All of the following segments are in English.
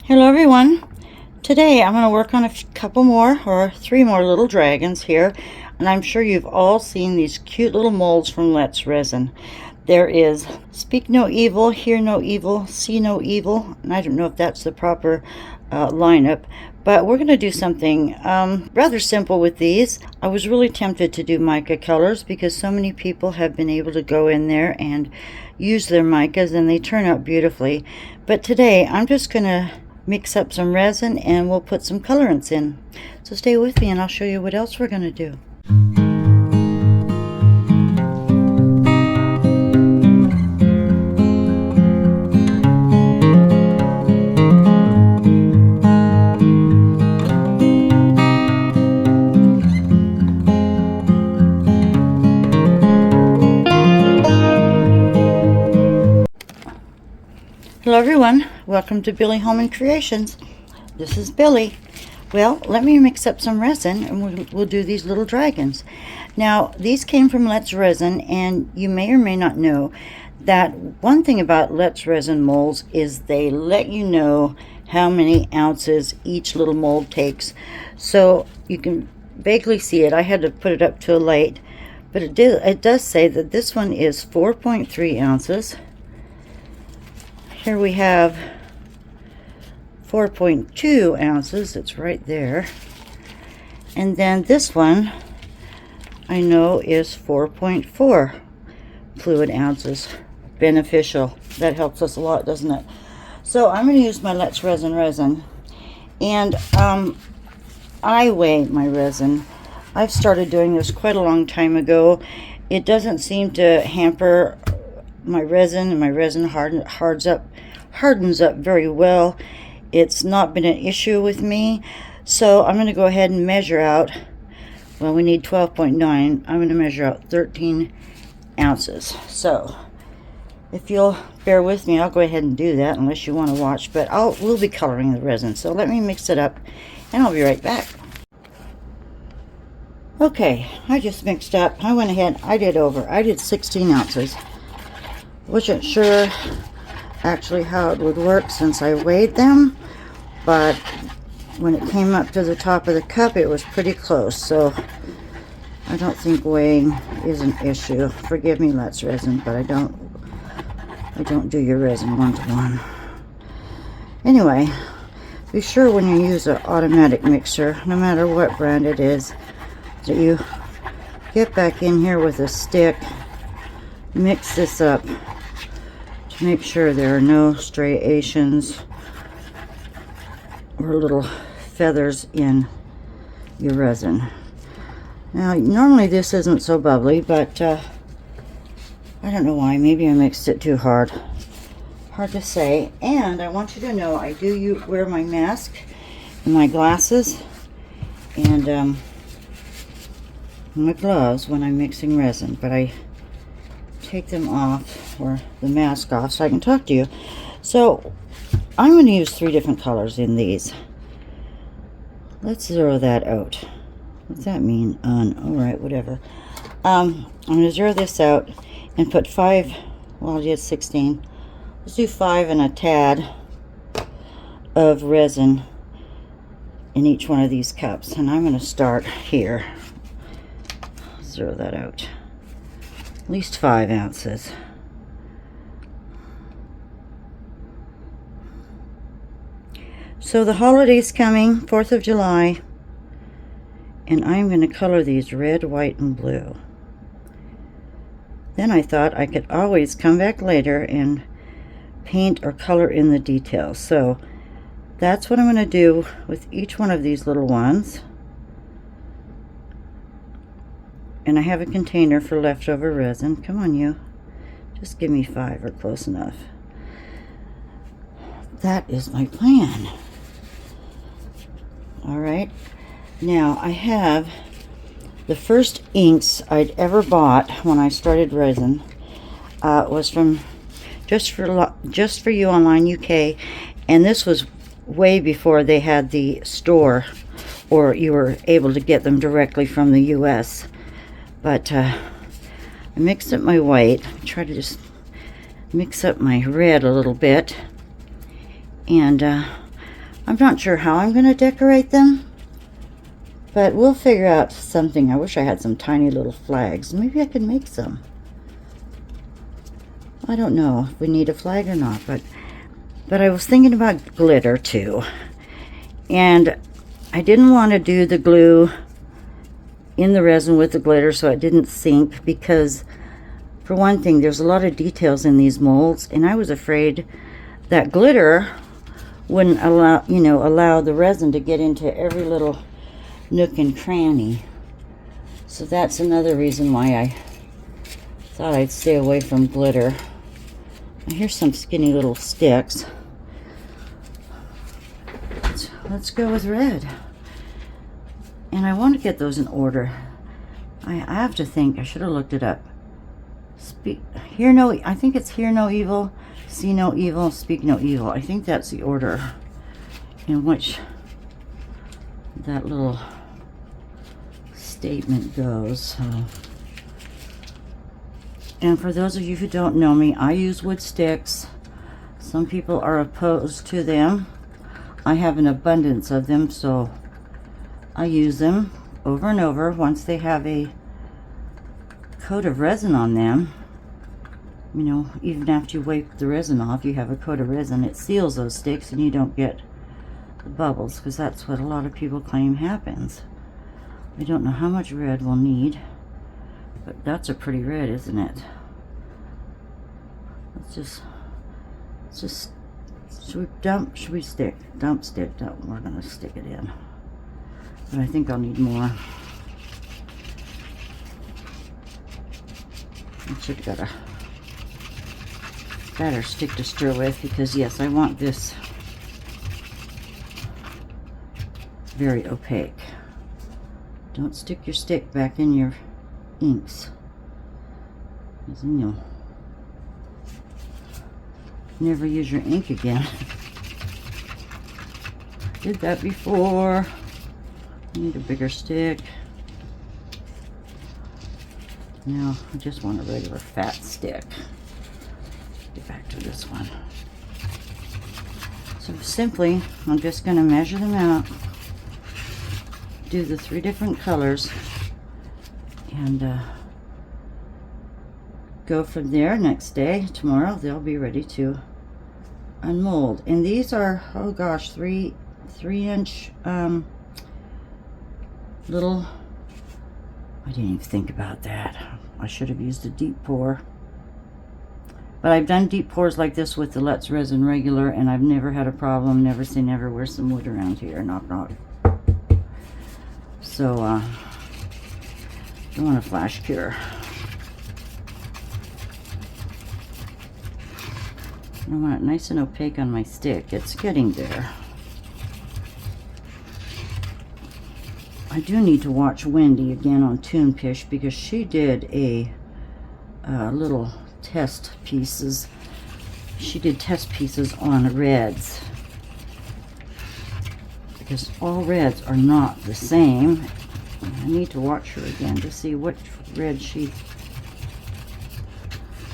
Hello everyone. Today I'm going to work on a couple more or 3 more little dragons here, and I'm sure you've all seen these cute little molds from LETSRESIN. There is Speak No Evil, Hear No Evil, See No Evil, and I don't know if that's the proper lineup, but we're going to do something rather simple with these. I was really tempted to do mica colors because so many people have been able to go in there and use their micas and they turn out beautifully. But today I'm just going to mix up some resin and we'll put some colorants in. So stay with me and I'll show you what else we're going to do. Hello everyone, welcome to Billy Home and Creations. This is Billy. Well, let me mix up some resin and we'll do these little dragons. Now, these came from LETSRESIN, and you may or may not know that one thing about LETSRESIN molds is they let you know how many ounces each little mold takes. So you can vaguely see it. I had to put it up to a light, but it does say that this one is 4.3 ounces. Here we have 4.2 ounces, it's right there. And then this one I know is 4.4 fluid ounces. Beneficial. That helps us a lot, doesn't it? So I'm going to use my LETSRESIN resin. And I weigh my resin. I've started doing this quite a long time ago. It doesn't seem to hamper my resin, and my resin hardens up very well. It's not been an issue with me, so I'm going to go ahead and measure out. Well, we need 12.9. I'm going to measure out 13 ounces. So if you'll bear with me, I'll go ahead and do that unless you want to watch, but we'll be coloring the resin. So let me mix it up and I'll be right back. Okay, I just mixed up. I went ahead, I did 16 ounces. Wasn't sure actually how it would work since I weighed them, but when it came up to the top of the cup it was pretty close, so I don't think weighing is an issue. Forgive me, LETSRESIN, but I don't do your resin one-to-one. Anyway, be sure when you use an automatic mixer, no matter what brand it is, that you get back in here with a stick, mix this up, make sure there are no striations or little feathers in your resin. Now, normally this isn't so bubbly, but I don't know why. Maybe I mixed it too hard. Hard to say. And I want you to know I do wear my mask and my glasses and my gloves when I'm mixing resin, but I take them off, or the mask off, so I can talk to you. So I'm going to use 3 different colors in these. Let's zero that out. What's that mean? Alright, whatever. I'm going to zero this out and put 5, well, I did 16. Let's do 5 and a tad of resin in each one of these cups. And I'm going to start here. Zero that out. At least 5 ounces. So the holiday's coming, 4th of July, and I'm going to color these red, white, and blue. Then I thought I could always come back later and paint or color in the details. So that's what I'm going to do with each one of these little ones. And I have a container for leftover resin. Come on, you. Just give me 5 or close enough. That is my plan. Alright. Now, I have the first inks I'd ever bought when I started resin. Was from Just For You Online UK. And this was way before they had the store, or you were able to get them directly from the US. But I mixed up my white. Try to just mix up my red a little bit. And I'm not sure how I'm going to decorate them, but we'll figure out something. I wish I had some tiny little flags. Maybe I could make some. I don't know if we need a flag or not, but I was thinking about glitter too. And I didn't want to do the glue in the resin with the glitter so it didn't sink, because for one thing, there's a lot of details in these molds, and I was afraid that glitter wouldn't allow the resin to get into every little nook and cranny. So that's another reason why I thought I'd stay away from glitter. Now here's some skinny little sticks. Let's go with red. And I want to get those in order. I have to think. I should have looked it up. I think it's hear no evil, see no evil, speak no evil. I think that's the order in which that little statement goes. So. And for those of you who don't know me, I use wood sticks. Some people are opposed to them. I have an abundance of them, so I use them over and over. Once they have a coat of resin on them, you know, even after you wipe the resin off, you have a coat of resin. It seals those sticks and you don't get the bubbles, because that's what a lot of people claim happens. I don't know how much red we'll need, but that's a pretty red, isn't it? Should we stick? Dump, stick, dump. We're gonna stick it in. But I think I'll need more. I should have got a better stick to stir with, because yes, I want this very opaque. Don't stick your stick back in your inks, because then you'll never use your ink again. Did that before. I need a bigger stick. Now I just want a regular fat stick. Get back to this one. So simply, I'm just going to measure them out, do the 3 different colors, and go from there. Next day, tomorrow, they'll be ready to unmold. And these are, oh gosh, 3-inch little, I didn't even think about that. I should have used a deep pour. But I've done deep pours like this with the LETSRESIN regular, and I've never had a problem. Never say never. Where's some wood around here? Knock, knock. So, I want a flash cure. I want it nice and opaque on my stick. It's getting there. I do need to watch Wendy again on Toonpish, because she did a little test pieces. She did test pieces on reds, because all reds are not the same. I need to watch her again to see which red she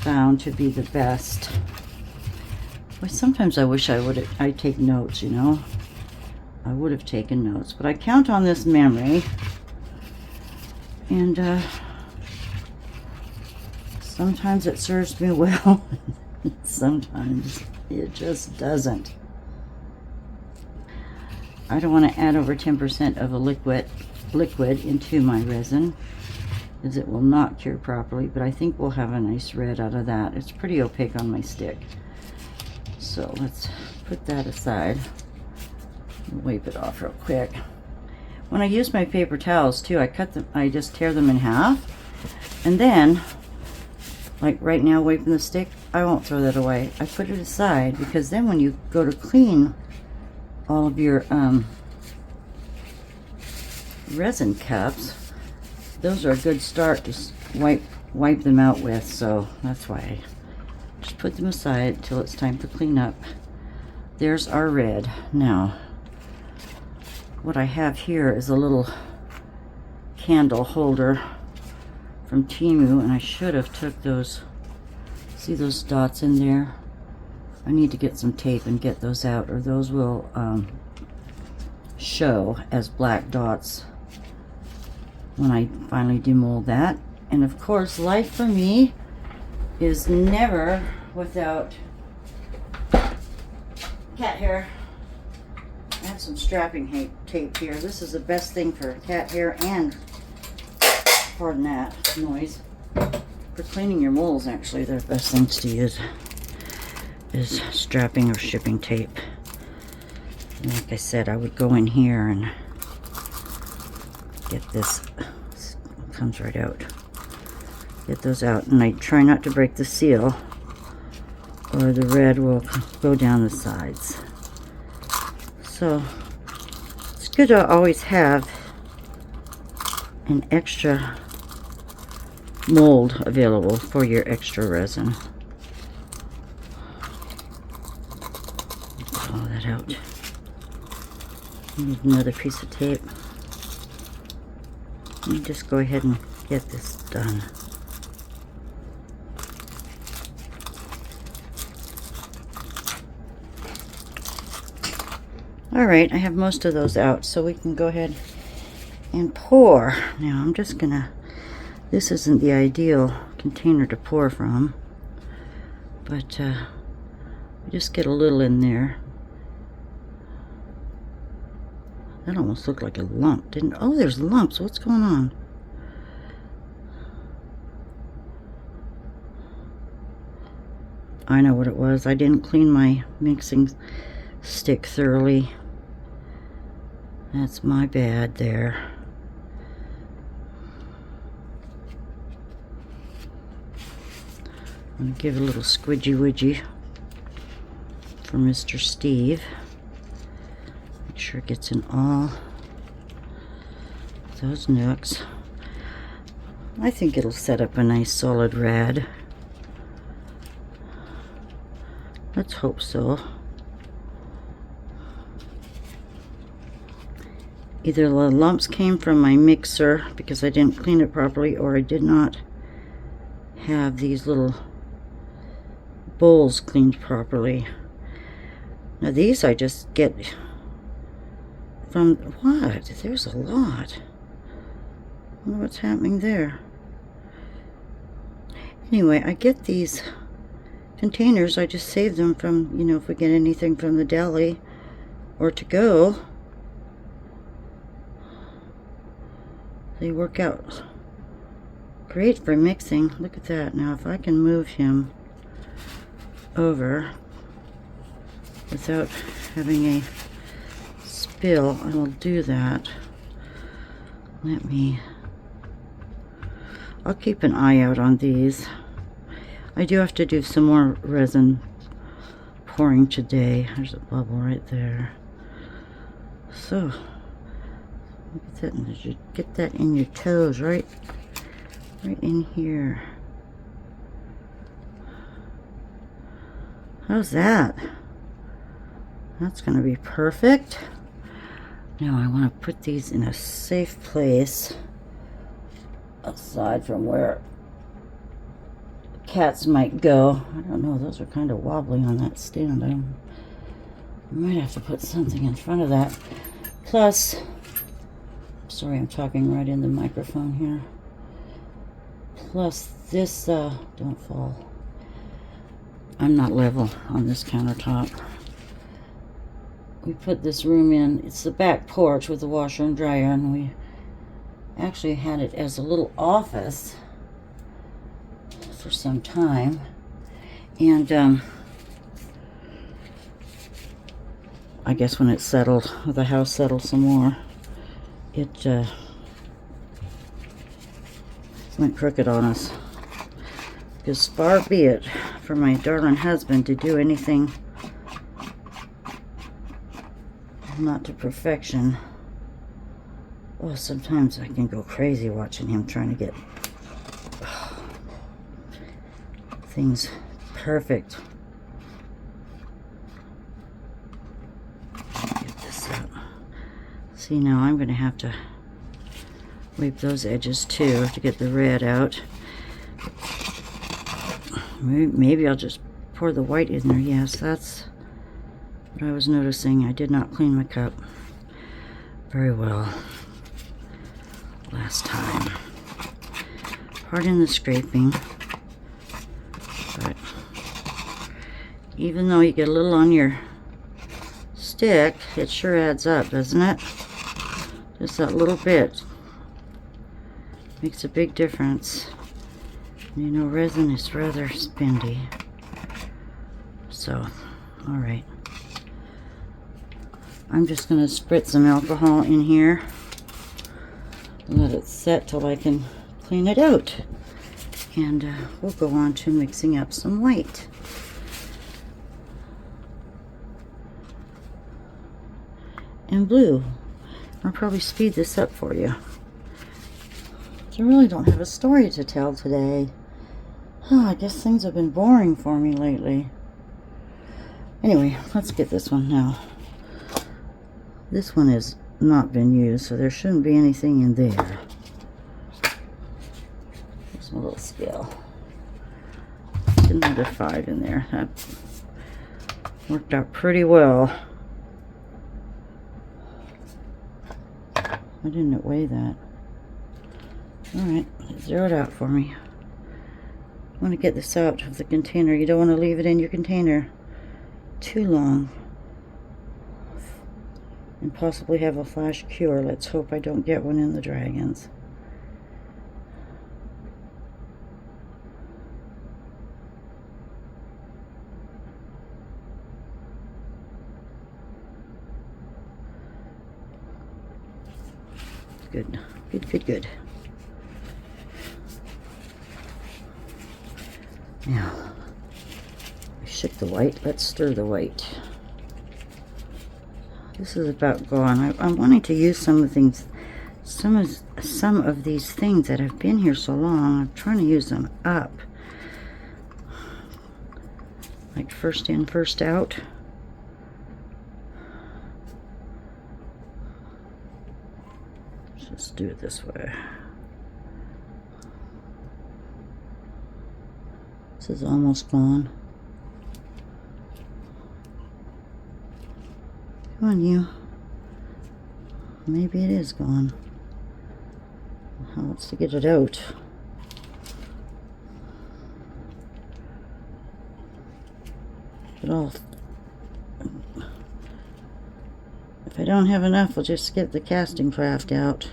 found to be the best. Well, sometimes I wish I'd take notes, you know. I would have taken notes, but I count on this memory, and sometimes it serves me well, sometimes it just doesn't. I don't want to add over 10% of a liquid into my resin, because it will not cure properly, but I think we'll have a nice red out of that. It's pretty opaque on my stick. So let's put that aside. Wipe it off real quick. When I use my paper towels too, I just tear them in half, and then, like right now wiping the stick, I won't throw that away. I put it aside, because then when you go to clean all of your resin cups, those are a good start to wipe them out with. So that's why I just put them aside till it's time to clean up. There's our red. Now what I have here is a little candle holder from Temu, and I should have took those, see those dots in there? I need to get some tape and get those out, or those will show as black dots when I finally demold that. And of course, life for me is never without cat hair. I have some strapping tape here. This is the best thing for cat hair and, pardon that noise, for cleaning your moles. Actually, the best things to use is strapping or shipping tape. And like I said, I would go in here and get this, comes right out. Get those out, and I try not to break the seal or the red will go down the sides. So it's good to always have an extra mold available for your extra resin. Get all that out. Need another piece of tape. Let me just go ahead and get this done. Alright, I have most of those out, so we can go ahead and pour. Now I'm just gonna, this isn't the ideal container to pour from, but just get a little in there. That almost looked like a lump, didn't? Oh, there's lumps. What's going on? I know what it was. I didn't clean my mixing stick thoroughly. That's my bad there. I'm going to give a little squidgy widgy for Mr. Steve. Make sure it gets in all those nooks. I think it'll set up a nice solid rad. Let's hope so. Either the lumps came from my mixer because I didn't clean it properly, or I did not have these little bowls cleaned properly. Now these I just get from, what? There's a lot. I wonder what's happening there. Anyway, I get these containers. I just save them from, you know, if we get anything from the deli or to go. They work out great for mixing. Look at that. Now if I can move him over without having a spill, I will do that. I'll keep an eye out on these. I do have to do some more resin pouring today. There's a bubble right there. So look at that, and you get that in your toes, right in here. How's that? That's gonna be perfect. Now I want to put these in a safe place aside from where cats might go. I don't know, those are kind of wobbly on that stand. I might have to put something in front of that. Plus, sorry, I'm talking right in the microphone here. Plus this, don't fall. I'm not level on this countertop. We put this room in, it's the back porch with the washer and dryer, and we actually had it as a little office for some time. And I guess when it settled, the house settled some more, it went crooked on us. Because far be it for my darling husband to do anything not to perfection. Oh, sometimes I can go crazy watching him trying to get things perfect. Get this out. See, now I'm going to have to wipe those edges too to get the red out. Maybe I'll just pour the white in there. Yes, that's what I was noticing. I did not clean my cup. very well last time. Pardon the scraping, but even though you get a little on your stick, it sure adds up, doesn't it? Just that little bit makes a big difference. You know, resin is rather spendy. So, alright. I'm just going to spritz some alcohol in here. Let it set till I can clean it out. And we'll go on to mixing up some white. And blue. I'll probably speed this up for you. I really don't have a story to tell today. Oh, I guess things have been boring for me lately. Anyway, let's get this one now. This one has not been used, so there shouldn't be anything in there. There's my little scale. Another 5 in there. That worked out pretty well. Why didn't it weigh that? Alright, zero it out for me. I want to get this out of the container. You don't want to leave it in your container too long and possibly have a flash cure. Let's hope I don't get one in the dragons. Good, good, good, good. Now, I shook the white. Let's stir the white. This is about gone. I'm wanting to use some of things, some of these things that have been here so long. I'm trying to use them up, like first in, first out. Let's just do it this way. This is almost gone. Come on, you. Maybe it is gone. How else to get it out? But if I don't have enough, I'll just get the casting craft out.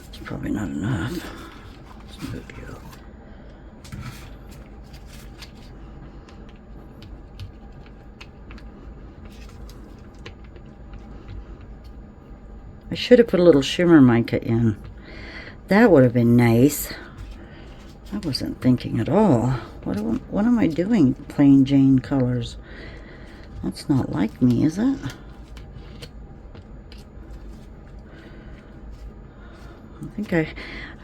It's probably not enough. It's no big deal. I should have put a little shimmer mica in. That would have been nice. I wasn't thinking at all. What am I doing? Plain Jane colors. That's not like me, is it? I think I've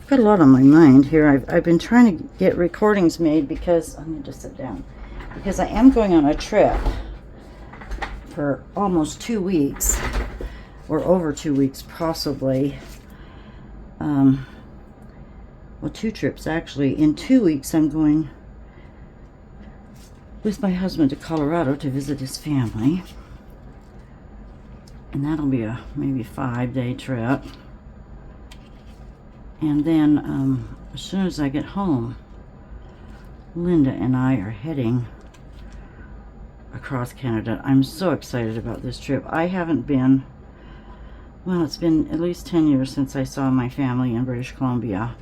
got a lot on my mind here. I've been trying to get recordings made because I'm going to just sit down. Because I am going on a trip for almost 2 weeks. Or over 2 weeks, possibly. Well, 2 trips actually. In 2 weeks, I'm going with my husband to Colorado to visit his family, and that'll be a maybe 5-day trip. And then as soon as I get home, Linda and I are heading across Canada. I'm so excited about this trip. I haven't been. Well, it's been at least 10 years since I saw my family in British Columbia.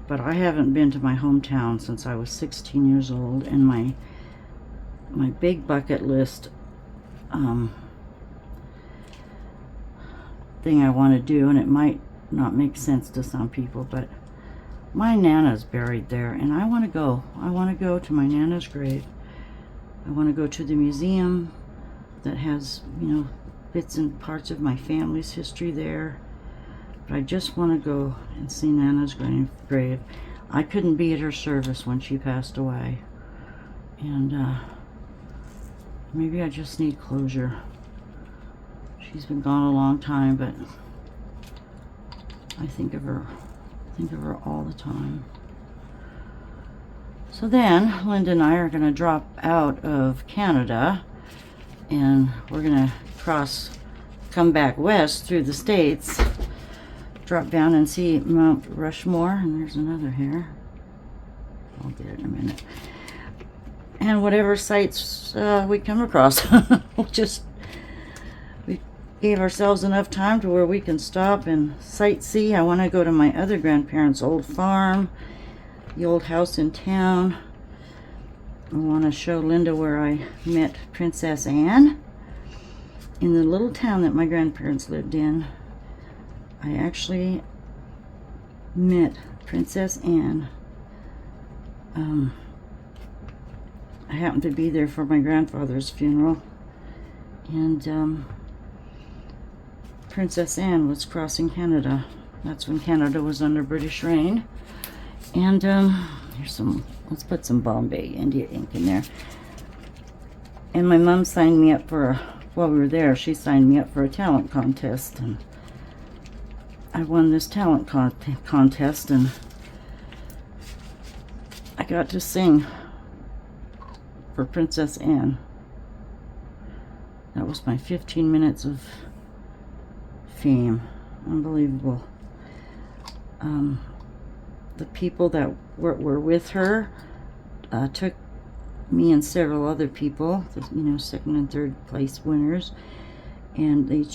But I haven't been to my hometown since I was 16 years old, and my big bucket list thing I want to do, and it might not make sense to some people, but my Nana's buried there, and I want to go. I want to go to my Nana's grave. I want to go to the museum that has, you know, bits and parts of my family's history there. But I just want to go and see Nana's grave. I couldn't be at her service when she passed away. And maybe I just need closure. She's been gone a long time, but I think of her all the time. So then Linda and I are going to drop out of Canada and we're gonna come back west through the States, drop down and see Mount Rushmore, and there's another here. I'll get it in a minute. And whatever sights we come across. We gave ourselves enough time to where we can stop and sightsee. I want to go to my other grandparents' old farm, the old house in town. I want to show Linda where I met Princess Anne. In the little town that my grandparents lived in, I actually met Princess Anne. I happened to be there for my grandfather's funeral, and Princess Anne was crossing Canada. That's when Canada was under British reign. And here's some, let's put some Bombay India ink in there. And my mom signed me up for while we were there, she signed me up for a talent contest, and I won this talent contest, and I got to sing for Princess Anne. That was my 15 minutes of fame. Unbelievable. The people that were with her took me and several other people, second and third place winners, and they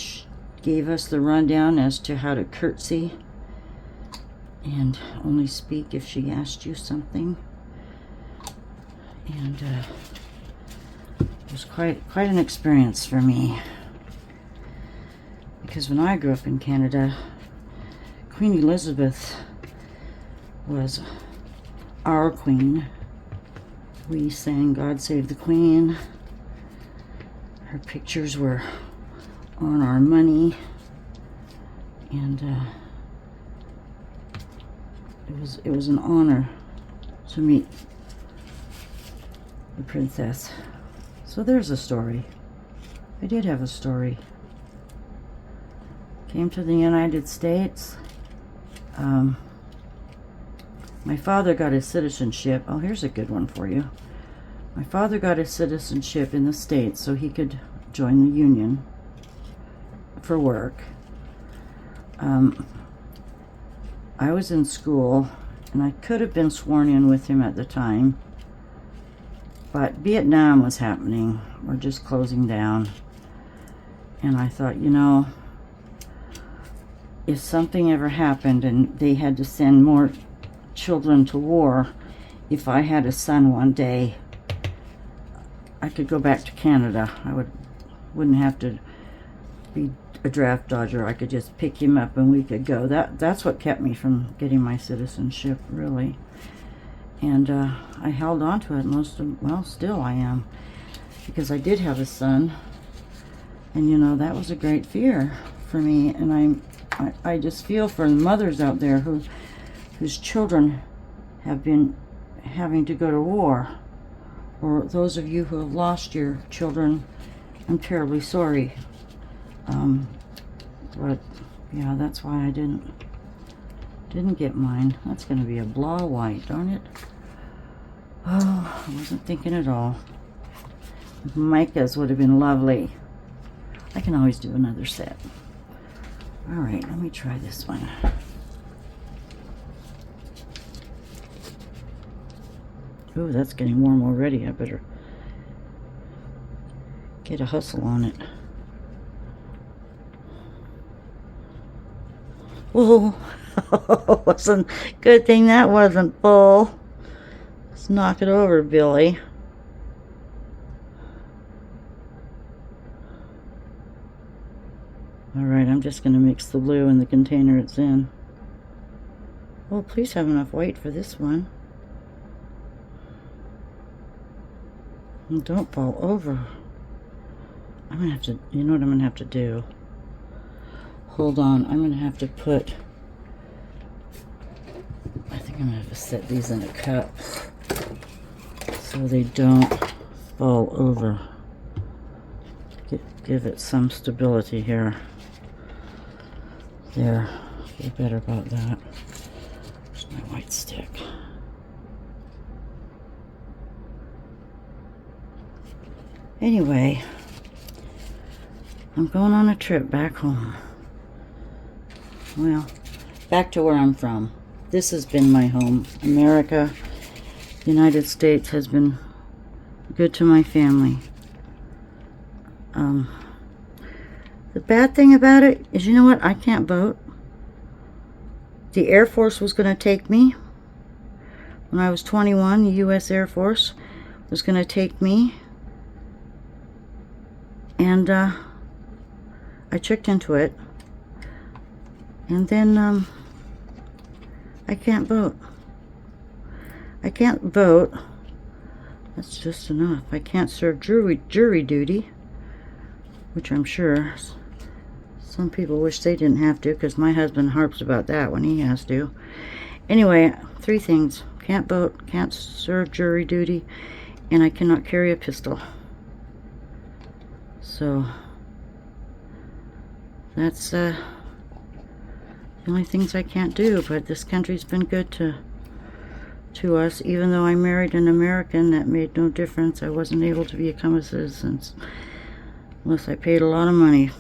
gave us the rundown as to how to curtsy and only speak if she asked you something. And it was quite an experience for me, because when I grew up in Canada, Queen Elizabeth was our queen. We sang God Save the Queen. Her pictures were on our money, and it was an honor to meet the princess. So there's a story. I did have a story. Came to the United States. My father got his citizenship. Oh, here's a good one for you. My father got his citizenship in the States so he could join the Union for work. I was in school, and I could have been sworn in with him at the time, but Vietnam was happening. We're just closing down. And I thought, if something ever happened and they had to send more children to war, if I had a son one day, I could go back to Canada. I wouldn't have to be a draft dodger. I could just pick him up and we could go. That's what kept me from getting my citizenship, really. And I held on to it still I am, because I did have a son, and that was a great fear for me. And I just feel for the mothers out there whose children have been having to go to war, or those of you who have lost your children. I'm terribly sorry. But yeah, that's why I didn't get mine. That's going to be a blah white, darn it. Oh, I wasn't thinking at all. Micah's would have been lovely. I can always do another set. All right, let me try this one. Ooh, that's getting warm already. I better get a hustle on it. Whoa. Wasn't good thing that wasn't full. Let's knock it over, Billy. Alright, I'm just going to mix the blue in the container it's in. Oh, please have enough white for this one. And don't fall over. I'm going to have to, you know what I'm going to have to do? Hold on, I'm going to have to put, I think I'm going to have to set these in a cup so they don't fall over. Give it some stability here. There, feel better about that. There's my white stick. Anyway, I'm going on a trip back home. Well, back to where I'm from. This has been my home. America, United States has been good to my family. The bad thing about it is, you know what? I can't vote. The Air Force was going to take me. When I was 21, the U.S. Air Force was going to take me. And I checked into it. And then I can't vote. I can't vote. That's just enough. I can't serve jury duty, which I'm sure some people wish they didn't have to, because my husband harps about that when he has to. Anyway, 3 things. Can't vote, can't serve jury duty, and I cannot carry a pistol. So that's the only things I can't do. But this country's been good to us. Even though I married an American, that made no difference. I wasn't able to become a citizen unless I paid a lot of money.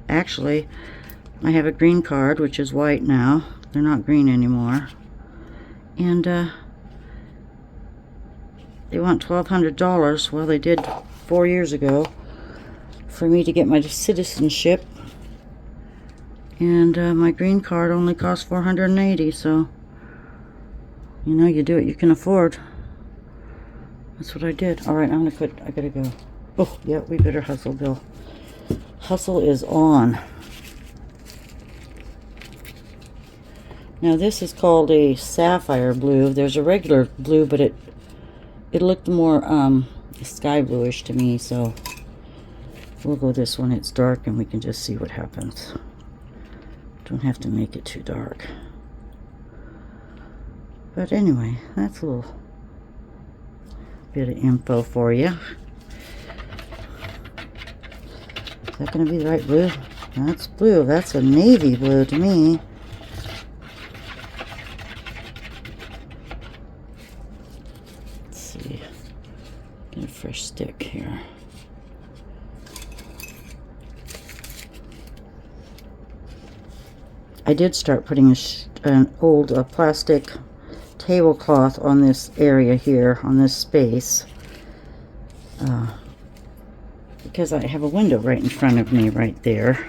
Actually, I have a green card, which is white now. They're not green anymore. And they want $1,200. Well, they did 4 years ago for me to get my citizenship. And my green card only cost $480. So, you know, you do what you can afford. That's what I did. All right, I'm gonna quit. I gotta go. Oh, yeah, we better hustle, Bill. Hustle is on. Now this is called a sapphire blue. There's a regular blue, but it looked more sky bluish to me, so we'll go this one. It's dark and we can just see what happens. Don't have to make it too dark. But anyway, that's a little bit of info for you. Is that going to be the right blue? That's blue. That's a navy blue to me. Let's see. Get a fresh stick here. I did start putting an old plastic tablecloth on this area here, on this space. Because I have a window right in front of me right there,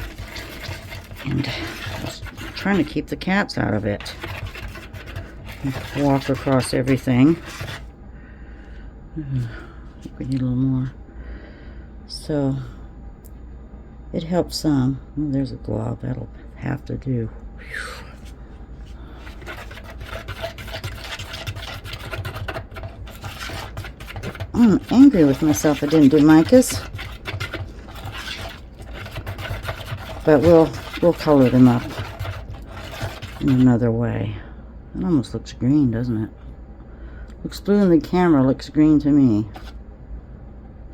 and I was trying to keep the cats out of it. Walk across everything. I think we need a little more. So it helps some. Oh, there's a glob. That'll have to do. Whew. I'm angry with myself I didn't do micas. But we'll color them up in another way. It almost looks green, doesn't it? Looks blue in the camera, looks green to me.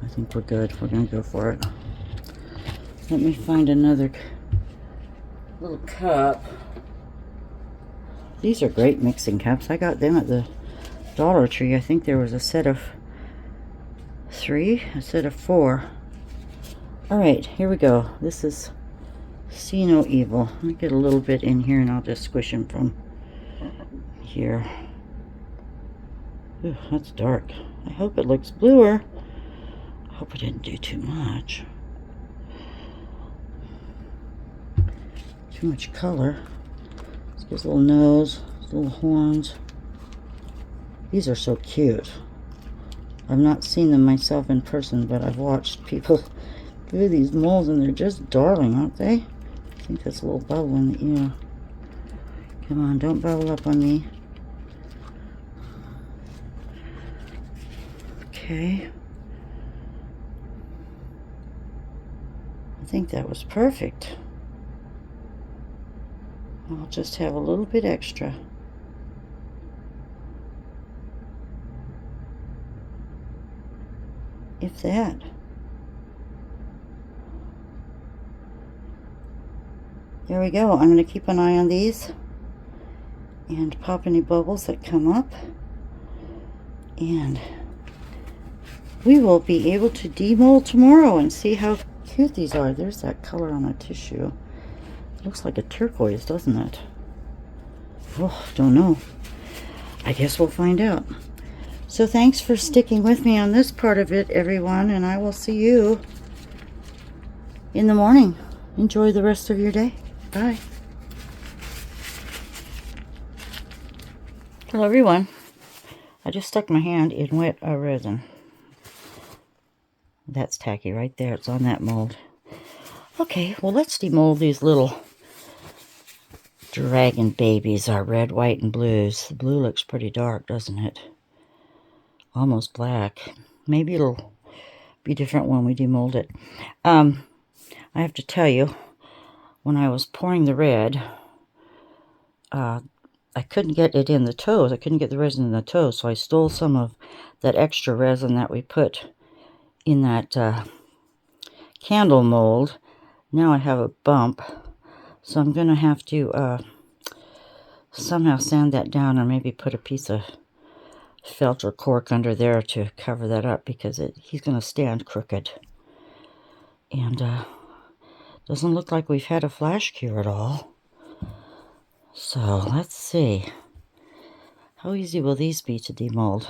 I think we're good. We're going to go for it. Let me find another little cup. These are great mixing cups. I got them at the Dollar Tree. I think there was a set of 3, a set of 4. All right, here we go. This is See No Evil. Let me get a little bit in here and I'll just squish him from here. Ooh, that's dark. I hope it looks bluer. I hope I didn't do too much. Too much color. Let's get his little nose, his little horns. These are so cute. I've not seen them myself in person, but I've watched people do these moles and they're just darling, aren't they? I think that's a little bubble in the ear. Come on, don't bubble up on me. Okay. I think that was perfect. I'll just have a little bit extra. If that. There we go. I'm going to keep an eye on these and pop any bubbles that come up. And we will be able to demold tomorrow and see how cute these are. There's that color on the tissue. Looks like a turquoise, doesn't it? Oh, don't know. I guess we'll find out. So thanks for sticking with me on this part of it, everyone, and I will see you in the morning. Enjoy the rest of your day. Bye. Hello, everyone. I just stuck my hand in wet resin. That's tacky right there. It's on that mold. Okay, well, let's demold these little dragon babies, our red, white, and blues. The blue looks pretty dark, doesn't it? Almost black. Maybe it'll be different when we demold it. I have to tell you, when I was pouring the red, I couldn't get it in the toes. I couldn't get the resin in the toes, so I stole some of that extra resin that we put in that candle mold. Now I have a bump, so I'm going to have to somehow sand that down, or maybe put a piece of felt or cork under there to cover that up, because he's going to stand crooked. And doesn't look like we've had a flash cure at all. So let's see. How easy will these be to demold?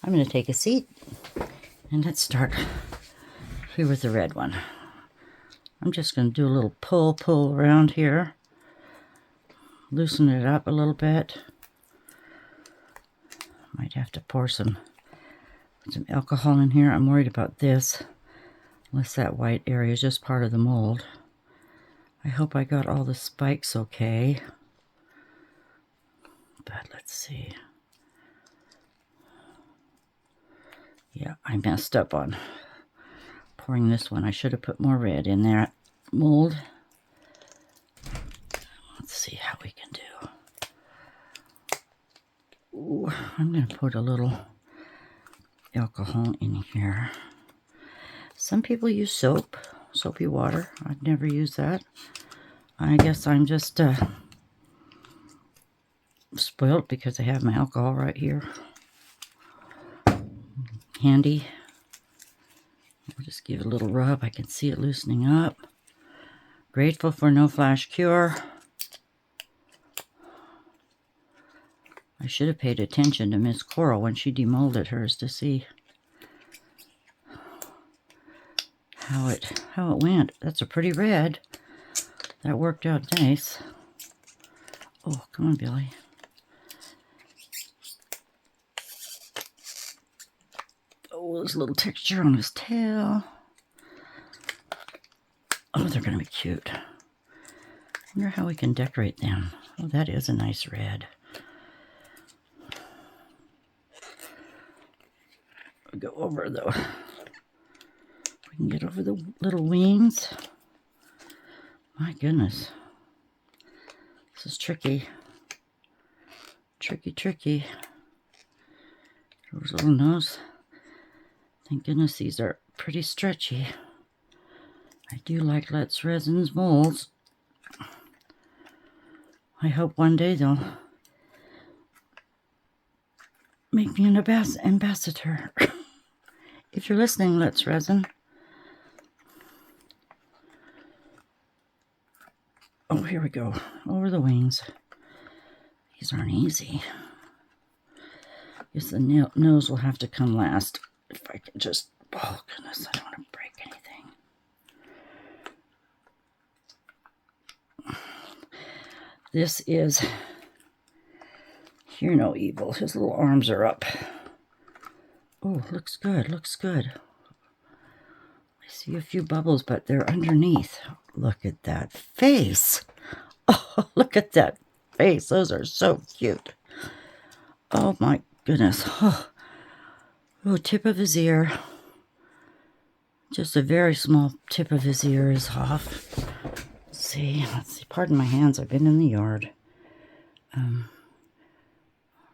I'm going to take a seat and let's start here with the red one. I'm just going to do a little pull around here. Loosen it up a little bit. Might have to pour some alcohol in here. I'm worried about this, unless that white area is just part of the mold. I hope I got all the spikes okay. But let's see. Yeah, I messed up on pouring this one. I should have put more red in that mold. Let's see how we can do. Ooh, I'm going to put a little alcohol in here. Some people use soapy water. I'd never use that. I guess I'm just spoiled because I have my alcohol right here. Handy. I'll just give it a little rub. I can see it loosening up. Grateful for no flash cure. I should have paid attention to Miss Coral when she demolded hers to see how it went. That's a pretty red. That worked out nice. Oh, come on, Billy. Oh, there's a little texture on his tail. Oh, they're going to be cute. I wonder how we can decorate them. Oh, that is a nice red. I'll go over though. We can get over the little wings. My goodness. This is tricky. Tricky. There's a little nose. Thank goodness these are pretty stretchy. I do like LETSRESIN's molds. I hope one day they'll make me an ambassador. If you're listening, LETSRESIN. Oh, here we go. Over the wings. These aren't easy. Guess the nose will have to come last. If I can just... Oh, goodness. I don't want to break anything. This is... Hear no evil. His little arms are up. Oh, looks good. I see a few bubbles, but they're underneath. Look at that face. Oh, look at that face. Those are so cute. Oh, my goodness. Oh, tip of his ear. Just a very small tip of his ear is off. Let's see. Pardon my hands. I've been in the yard.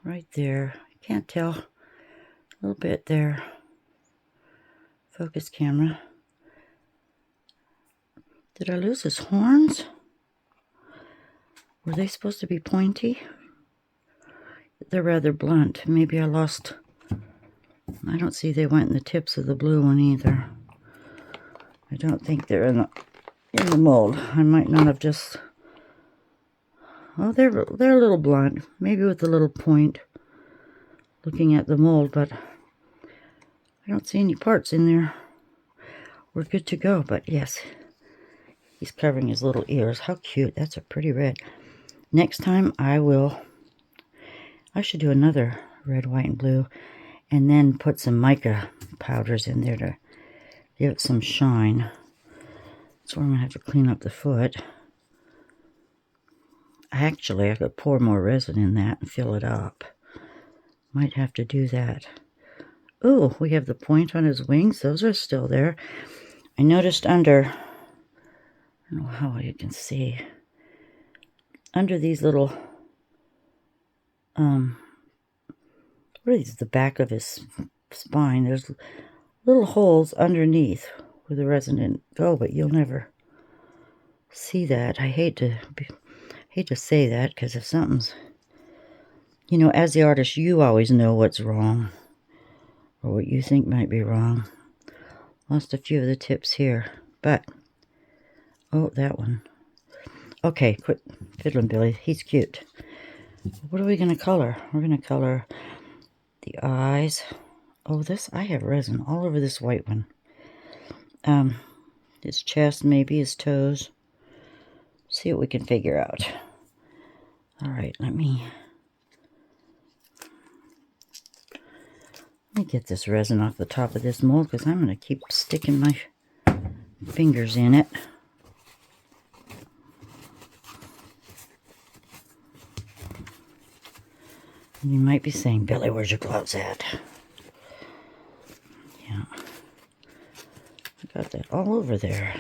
Right there. Can't tell. A little bit there. Focus camera. Did I lose his horns? Were they supposed to be pointy? They're rather blunt. Maybe I lost I don't see they went in the tips of the blue one either. I don't think they're in the mold. I might not have just... Oh, they're a little blunt. Maybe with a little point looking at the mold, but I don't see any parts in there. We're good to go, but yes. He's covering his little ears. How cute. That's a pretty red. Next time I should do another red, white, and blue, and then put some mica powders in there to give it some shine. So I'm going to have to clean up the foot. Actually, I could pour more resin in that and fill it up. Might have to do that. Oh, we have the point on his wings. Those are still there. I noticed under, I don't know how you can see, under these little, what are these, the back of his spine, there's little holes underneath where the resin didn't go, but you'll never see that. I hate to say that, because if something's, you know, as the artist, you always know what's wrong, or what you think might be wrong. Lost a few of the tips here, but, oh, that one. Okay, quit fiddling, Billy. He's cute. What are we going to color? We're going to color the eyes. Oh, I have resin all over this white one. His chest, maybe his toes. See what we can figure out. All right, let me get this resin off the top of this mold, because I'm going to keep sticking my fingers in it. And you might be saying, Billy, where's your gloves at? Yeah. I got that all over there.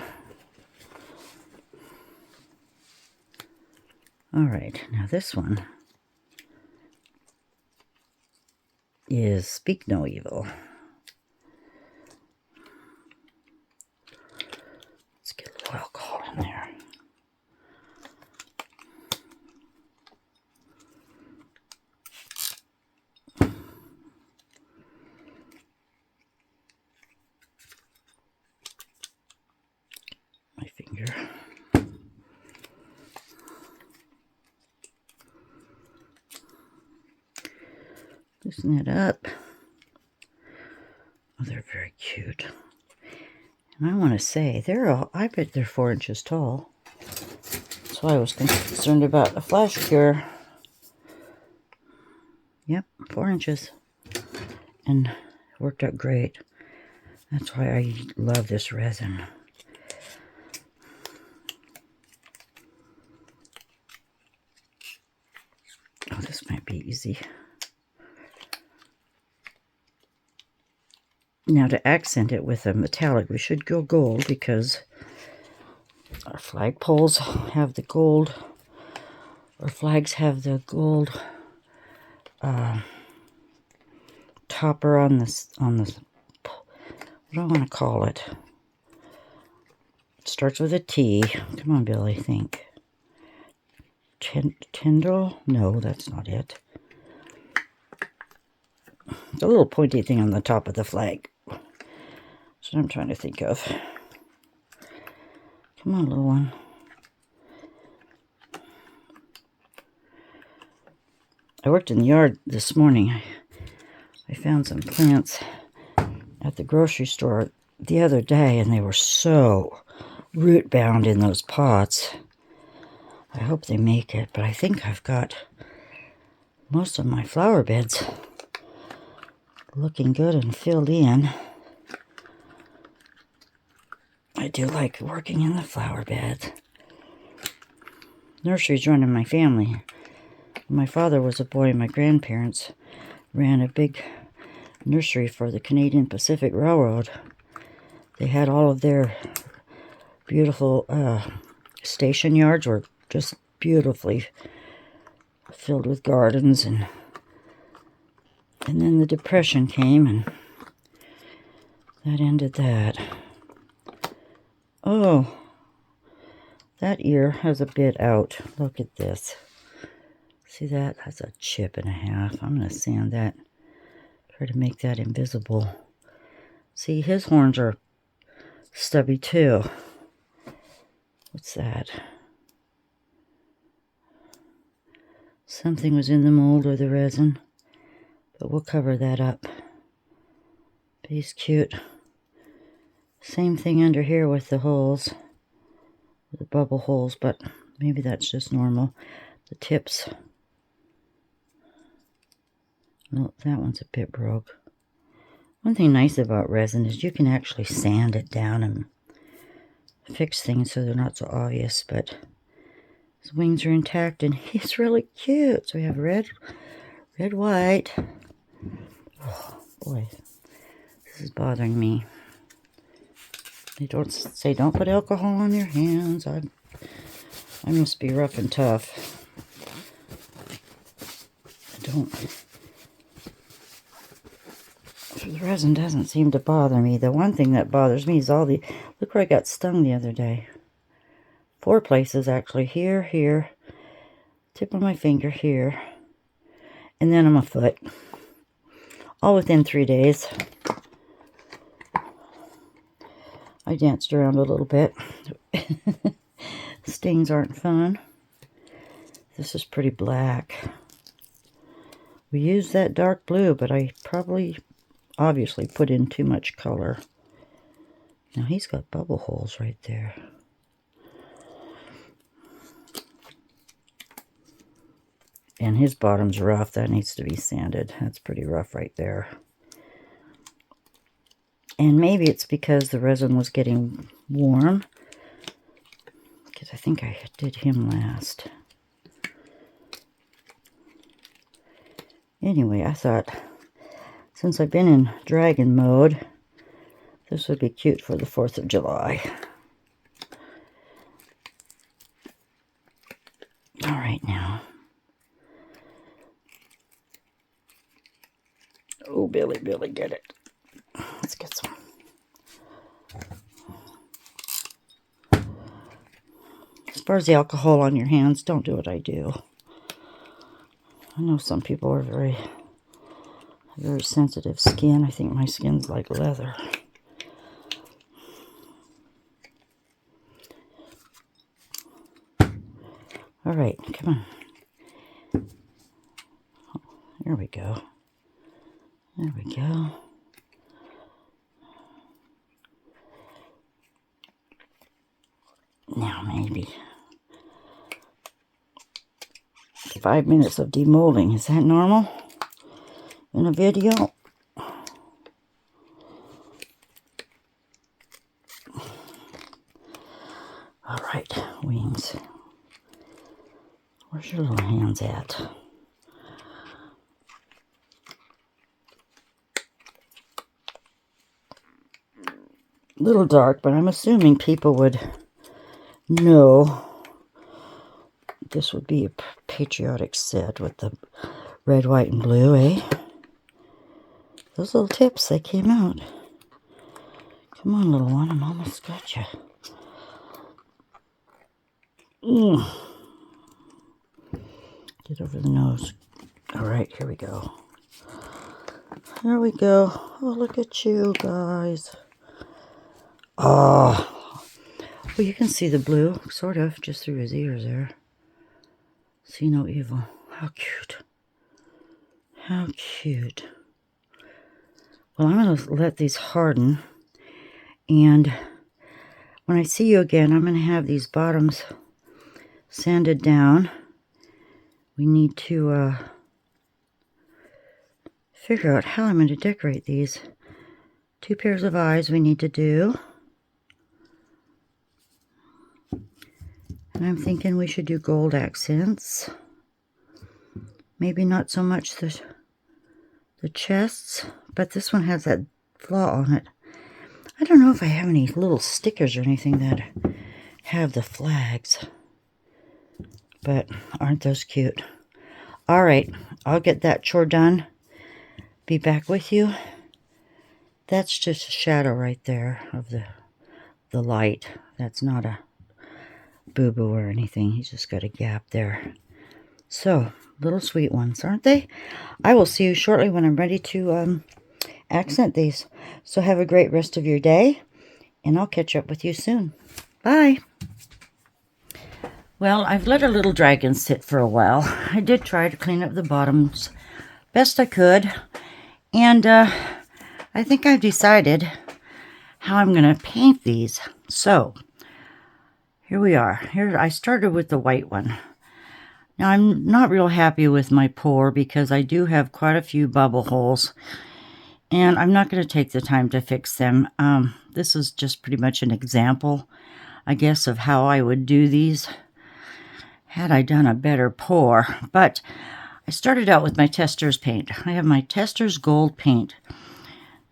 All right, now this one is Speak No Evil. Let's get a little alcohol in there. My finger. Loosen it up. Oh, they're very cute. And I want to say, I bet they're 4 inches tall. That's why I was concerned about a flash cure. Yep, 4 inches. And it worked out great. That's why I love this resin. Oh, this might be easy. Now to accent it with a metallic, we should go gold, because our flagpoles have the gold, or flags have the gold topper on this, what do I want to call it? It starts with a T. Come on, Billy, think. Tendril? No, that's not it. It's a little pointy thing on the top of the flag. That's what I'm trying to think of. Come on, little one. I worked in the yard this morning. I found some plants at the grocery store the other day, and they were so root bound in those pots. I hope they make it, but I think I've got most of my flower beds looking good and filled in. I do like working in the flower beds. Nurseries run in my family. When my father was a boy, my grandparents ran a big nursery for the Canadian Pacific Railroad. They had all of their beautiful station yards were just beautifully filled with gardens, and then the Depression came, and that ended that. Oh, that ear has a bit out. Look at this. See that? That's a chip and a half. I'm going to sand that Try to make that invisible. See, his horns are stubby too. What's that? Something was in the mold or the resin, but we'll cover that up. But he's cute. Same thing under here with the holes, the bubble holes, but maybe that's just normal. The tips. Well, that one's a bit broke. One thing nice about resin is you can actually sand it down and fix things so they're not so obvious, but his wings are intact and he's really cute. So we have red, white. Oh boy, this is bothering me. They don't say don't put alcohol on your hands. I must be rough and tough. The resin doesn't seem to bother me. The one thing that bothers me is all the... Look where I got stung the other day. 4 places, actually. Here, here. Tip of my finger, here. And then on my foot. All within 3 days. I danced around a little bit. Stings aren't fun. This is pretty black. We used that dark blue, but I probably... obviously put in too much color. Now he's got bubble holes right there. And his bottom's rough. That needs to be sanded. That's pretty rough right there. And maybe it's because the resin was getting warm. Because I think I did him last. Anyway, I thought... since I've been in dragon mode, this would be cute for the 4th of July. All right now. Oh, Billy, get it. Let's get some. As far as the alcohol on your hands, don't do what I do. I know some people are very sensitive skin. I think my skin's like leather. All right, come on. There we go. There we go. Now maybe 5 minutes of demolding. Is that normal? In a video. All right, wings. Where's your little hands at? Little dark, but I'm assuming people would know this would be a patriotic set with the red, white, and blue, eh? Those little tips, they came out. Come on, little one, I'm almost got you. Get over the nose. All right, here we go. There we go. Oh, look at you guys. Oh, well, you can see the blue, sort of, just through his ears there. See no evil. How cute. How cute. Well, I'm going to let these harden. And when I see you again, I'm going to have these bottoms sanded down. We need to figure out how I'm going to decorate these. 2 pairs of eyes we need to do. And I'm thinking we should do gold accents. Maybe not so much the chests, but this one has that flaw on it. I don't know if I have any little stickers or anything that have the flags. But aren't those cute? All right, I'll get that chore done. Be back with you. That's just a shadow right there of the light. That's not a boo-boo or anything. He's just got a gap there. So, little sweet ones, aren't they? I will see you shortly when I'm ready to accent these. So have a great rest of your day, and I'll catch up with you soon. Bye. Well, I've let a little dragon sit for a while. I did try to clean up the bottoms best I could, and I think I've decided how I'm going to paint these. So, here we are. Here I started with the white one. Now, I'm not real happy with my pour because I do have quite a few bubble holes, and I'm not going to take the time to fix them. This is just pretty much an example, I guess, of how I would do these had I done a better pour. But I started out with my Tester's paint. I have my Tester's Gold paint.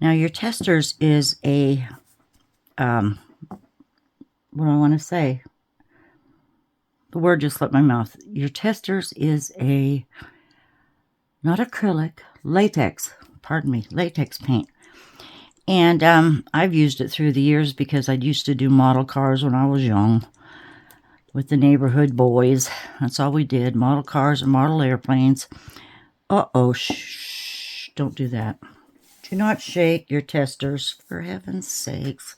Now, your Tester's is a, what do I want to say? The word just left my mouth. Your Tester's is a, not acrylic, latex, pardon me, latex paint. And I've used it through the years because I used to do model cars when I was young with the neighborhood boys. That's all we did, model cars and model airplanes. Uh-oh, shh, don't do that. Do not shake your Testers, for heaven's sakes,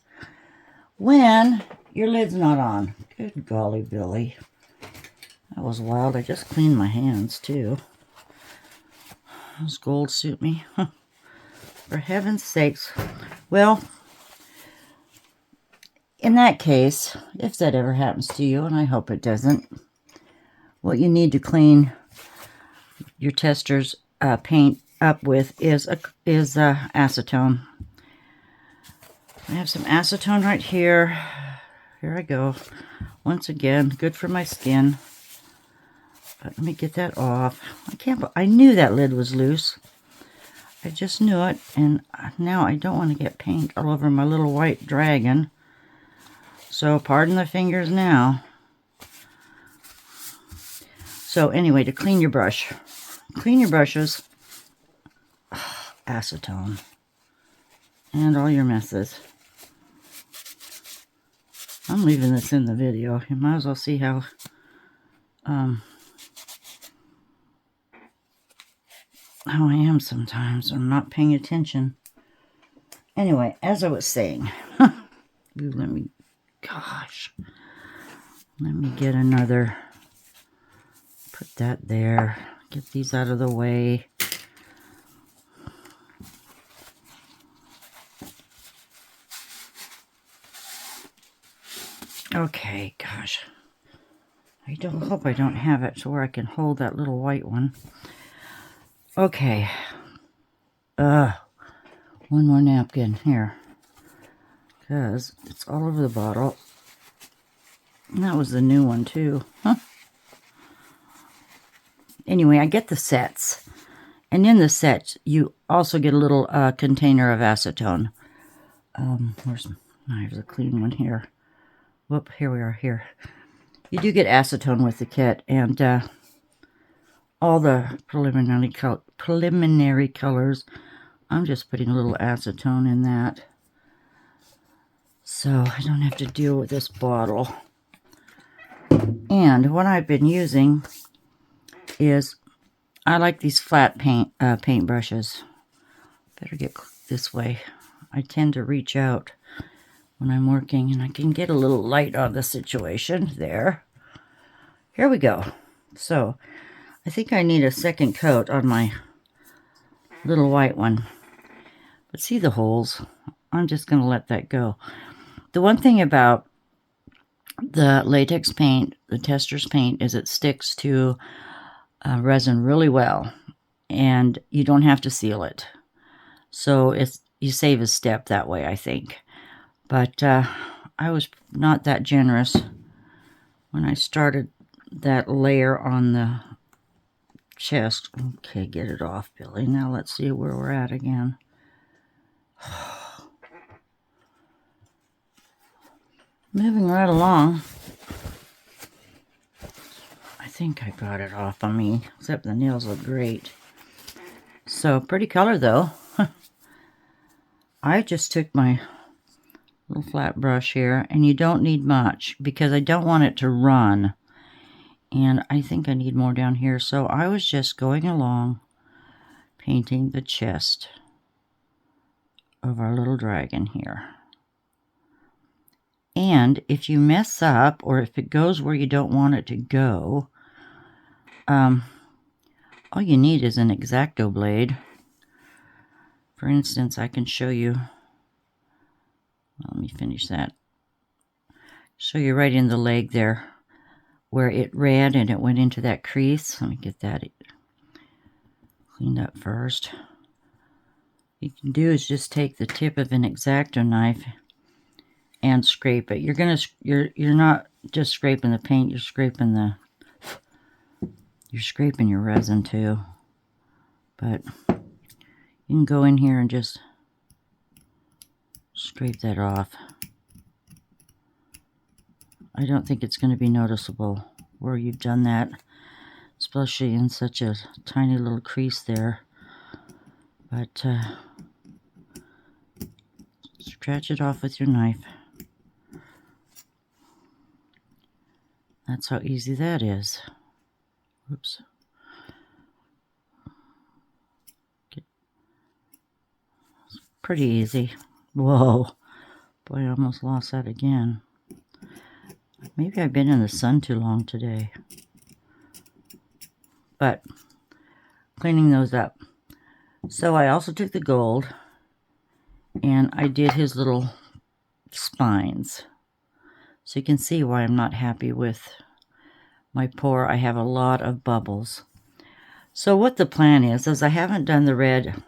when your lid's not on. Good golly, Billy. That was wild. I just cleaned my hands, too. Those gold suit me. For heaven's sakes. Well, in that case, if that ever happens to you, and I hope it doesn't, what you need to clean your Tester's paint up with is acetone. I have some acetone right here. Here I go. Once again, good for my skin. But let me get that off. I knew that lid was loose. I just knew it, and now I don't want to get paint all over my little white dragon. So pardon the fingers now. So anyway, to clean your brush. Clean your brushes. Acetone. And all your messes. I'm leaving this in the video. You might as well see how I am sometimes. I'm not paying attention. Anyway, as I was saying, let me get another, put that there, get these out of the way. Okay, gosh. I hope I don't have it to where I can hold that little white one. Okay. One more napkin here. Because it's all over the bottle. And that was the new one too. Huh? Anyway, I get the sets. And in the set, you also get a little container of acetone. There's a clean one here. Whoop, here we are here. You do get acetone with the kit, and all the preliminary colors, I'm just putting a little acetone in that, so I don't have to deal with this bottle. And what I've been using is, I like these flat paint brushes. Better get this way. I tend to reach out when I'm working, and I can get a little light on the situation there. Here we go. So I think I need a second coat on my little white one. But see the holes? I'm just going to let that go. The one thing about the latex paint, the Tester's paint, is it sticks to resin really well, and you don't have to seal it. So you save a step that way, I think. But I was not that generous when I started that layer on the chest. Okay, get it off, Billy. Now let's see where we're at again. Moving right along. I think I got it off on me, except the nails look great. So, pretty color though. I just took my little flat brush here, and you don't need much because I don't want it to run. And I think I need more down here. So I was just going along painting the chest of our little dragon here. And if you mess up, or if it goes where you don't want it to go, all you need is an X-Acto blade. For instance, I can show you, let me finish that. Show you right in the leg there, where it ran and it went into that crease. Let me get that cleaned up first. What you can do is just take the tip of an X-Acto knife and scrape it. You're not just scraping the paint, you're scraping your resin too. But you can go in here and just scrape that off. I don't think it's going to be noticeable where you've done that, especially in such a tiny little crease there. But scratch it off with your knife. That's how easy that is. Oops. It's pretty easy. Whoa. Boy, I almost lost that again. Maybe I've been in the sun too long today. But cleaning those up. So I also took the gold and I did his little spines. So you can see why I'm not happy with my pour. I have a lot of bubbles. So what the plan is I haven't done the red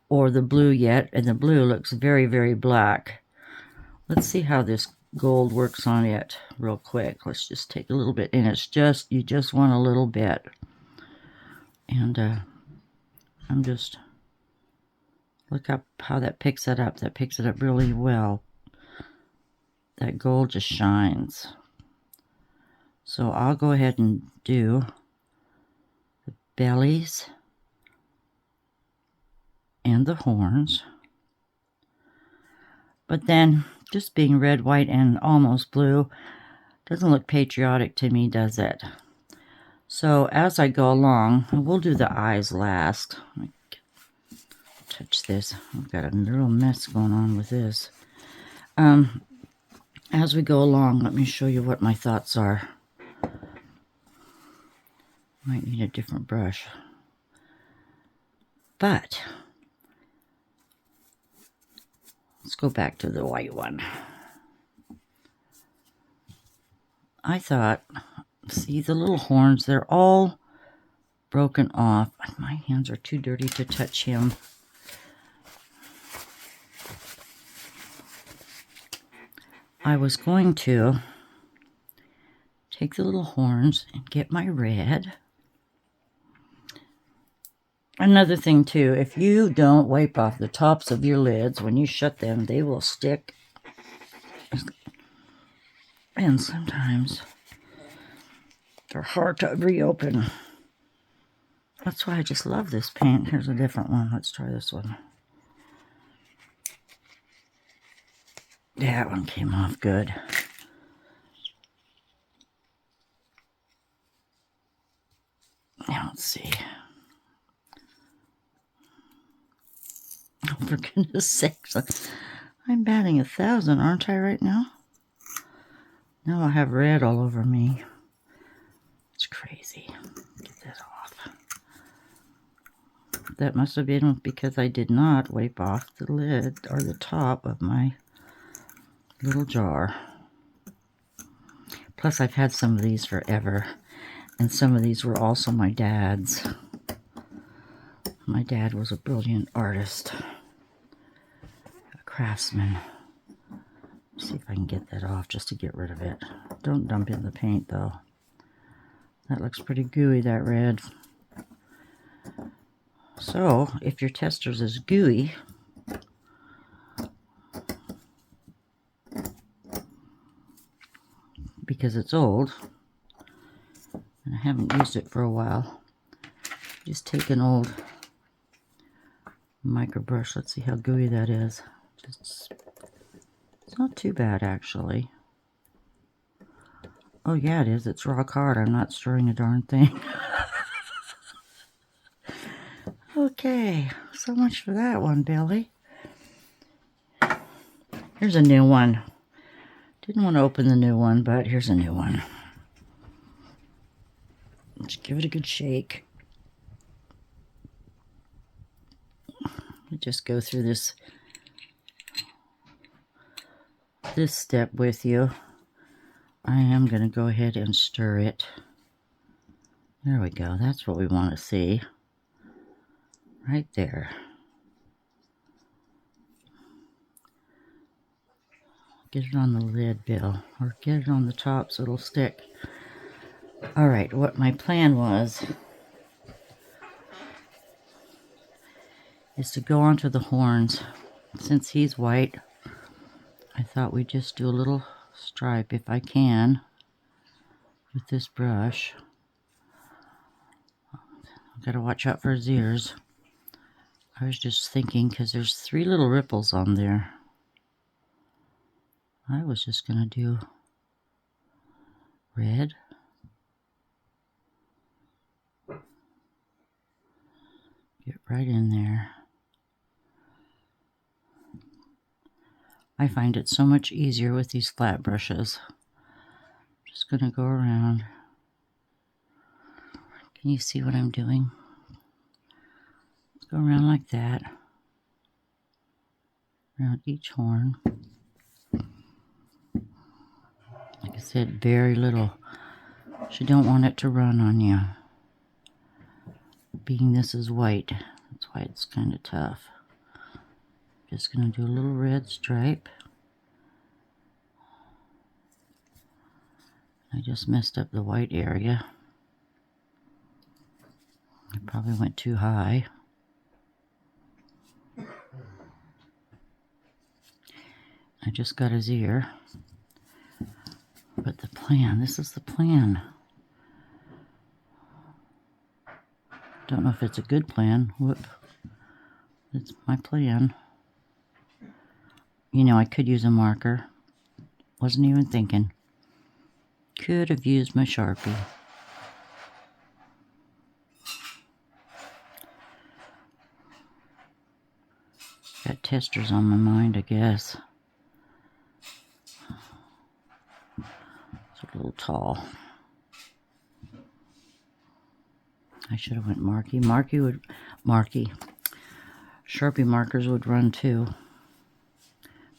or the blue yet, and the blue looks very, very black. Let's see how this gold works on it real quick. Let's just take a little bit, and it's just, you just want a little bit. And I'm just, look up how that picks it up. That picks it up really well. That gold just shines. So I'll go ahead and do the bellies and the horns. But then, just being red, white, and almost blue doesn't look patriotic to me, does it? So as I go along, we'll do the eyes last. Let me touch this. I've got a little mess going on with this. As we go along, let me show you what my thoughts are. Might need a different brush. But let's go back to the white one. I thought, see the little horns, they're all broken off. My hands are too dirty to touch him. I was going to take the little horns and get my red. Another thing too, if you don't wipe off the tops of your lids when you shut them, they will stick. And sometimes they're hard to reopen. That's why I just love this paint. Here's a different one. Let's try this one. That one came off good. Now let's see. Oh, for goodness sakes. I'm batting 1,000, aren't I, right now? Now I have red all over me. It's crazy. Get that off. That must have been because I did not wipe off the lid or the top of my little jar. Plus, I've had some of these forever. And some of these were also my dad's. My dad was a brilliant artist. A craftsman. See if I can get that off just to get rid of it. Don't dump in the paint though. That looks pretty gooey, that red. So, if your testers is gooey, because it's old, and I haven't used it for a while, just take an old micro brush. Let's see how gooey that is. It's not too bad, actually. Oh yeah, it is. It's rock hard. I'm not stirring a darn thing. Okay, so much for that one, Billy. Here's a new one. Didn't want to open the new one, but here's a new one. Let's give it a good shake. Just go through this step with you. I am going to go ahead and stir it. There we go. That's what we want to see. Right there. Get it on the lid, Bill, or get it on the top so it'll stick. All right, what my plan was is to go onto the horns. Since he's white, I thought we'd just do a little stripe if I can with this brush. I've got to watch out for his ears. I was just thinking, because there's 3 little ripples on there. I was just going to do red. Get right in there. I find it so much easier with these flat brushes. Just going to go around. Can you see what I'm doing? Let's go around like that. Around each horn. Like I said, very little. You don't want it to run on you. Being this is white, that's why it's kind of tough. Just going to do a little red stripe. I just messed up the white area. I probably went too high. I just got his ear. But the plan, this is the plan. Don't know if it's a good plan. Whoop. It's my plan. You know, I could use a marker. Wasn't even thinking. Could have used my Sharpie. Got testers on my mind, I guess. It's a little tall. I should have went Marky. Sharpie markers would run too.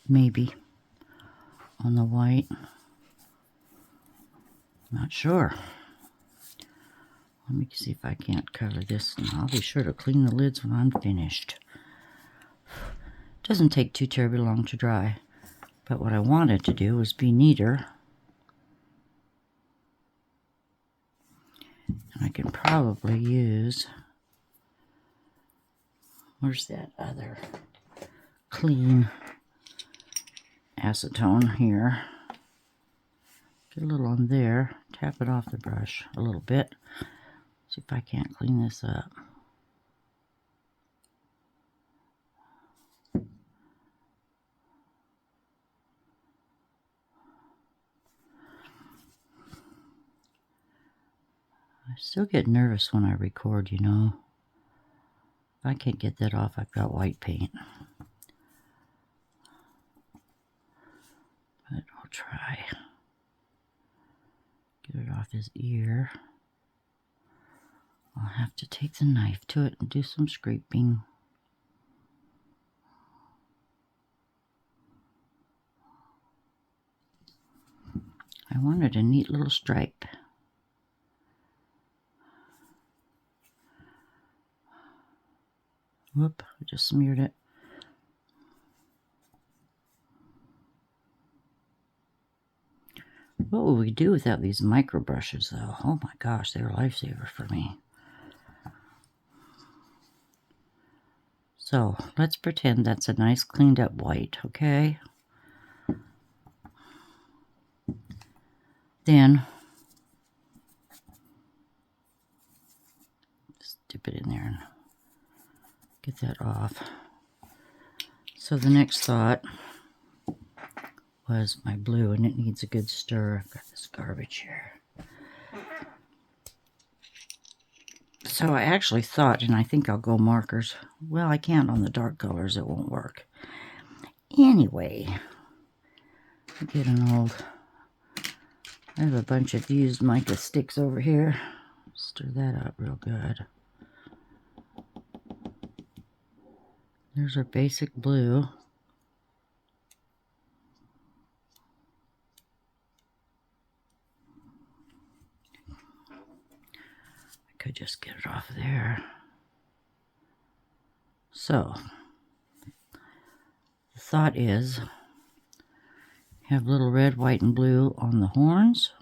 Maybe. On the white. Not sure. Let me see if I can't cover this. And I'll be sure to clean the lids when I'm finished. Doesn't take too terribly long to dry. But what I wanted to do was be neater. And I can probably use... Where's that other clean acetone here? Get a little on there. Tap it off the brush a little bit. See if I can't clean this up. I still get nervous when I record, you know. If I can't get that off, I've got white paint. But I'll try. Get it off his ear. I'll have to take the knife to it and do some scraping. I wanted a neat little stripe. Whoop, I just smeared it. What would we do without these micro brushes, though? Oh my gosh, they're a lifesaver for me. So, let's pretend that's a nice cleaned up white, okay? Then, just dip it in there and get that off. So the next thought was my blue, and it needs a good stir. I've got this garbage here. So I actually thought, and I think I'll go markers. Well, I can't on the dark colors. It won't work. Anyway, get an old... I have a bunch of used mica sticks over here. Stir that up real good. There's our basic blue. I could just get it off there. So, the thought is, have little red, white, and blue on the horns.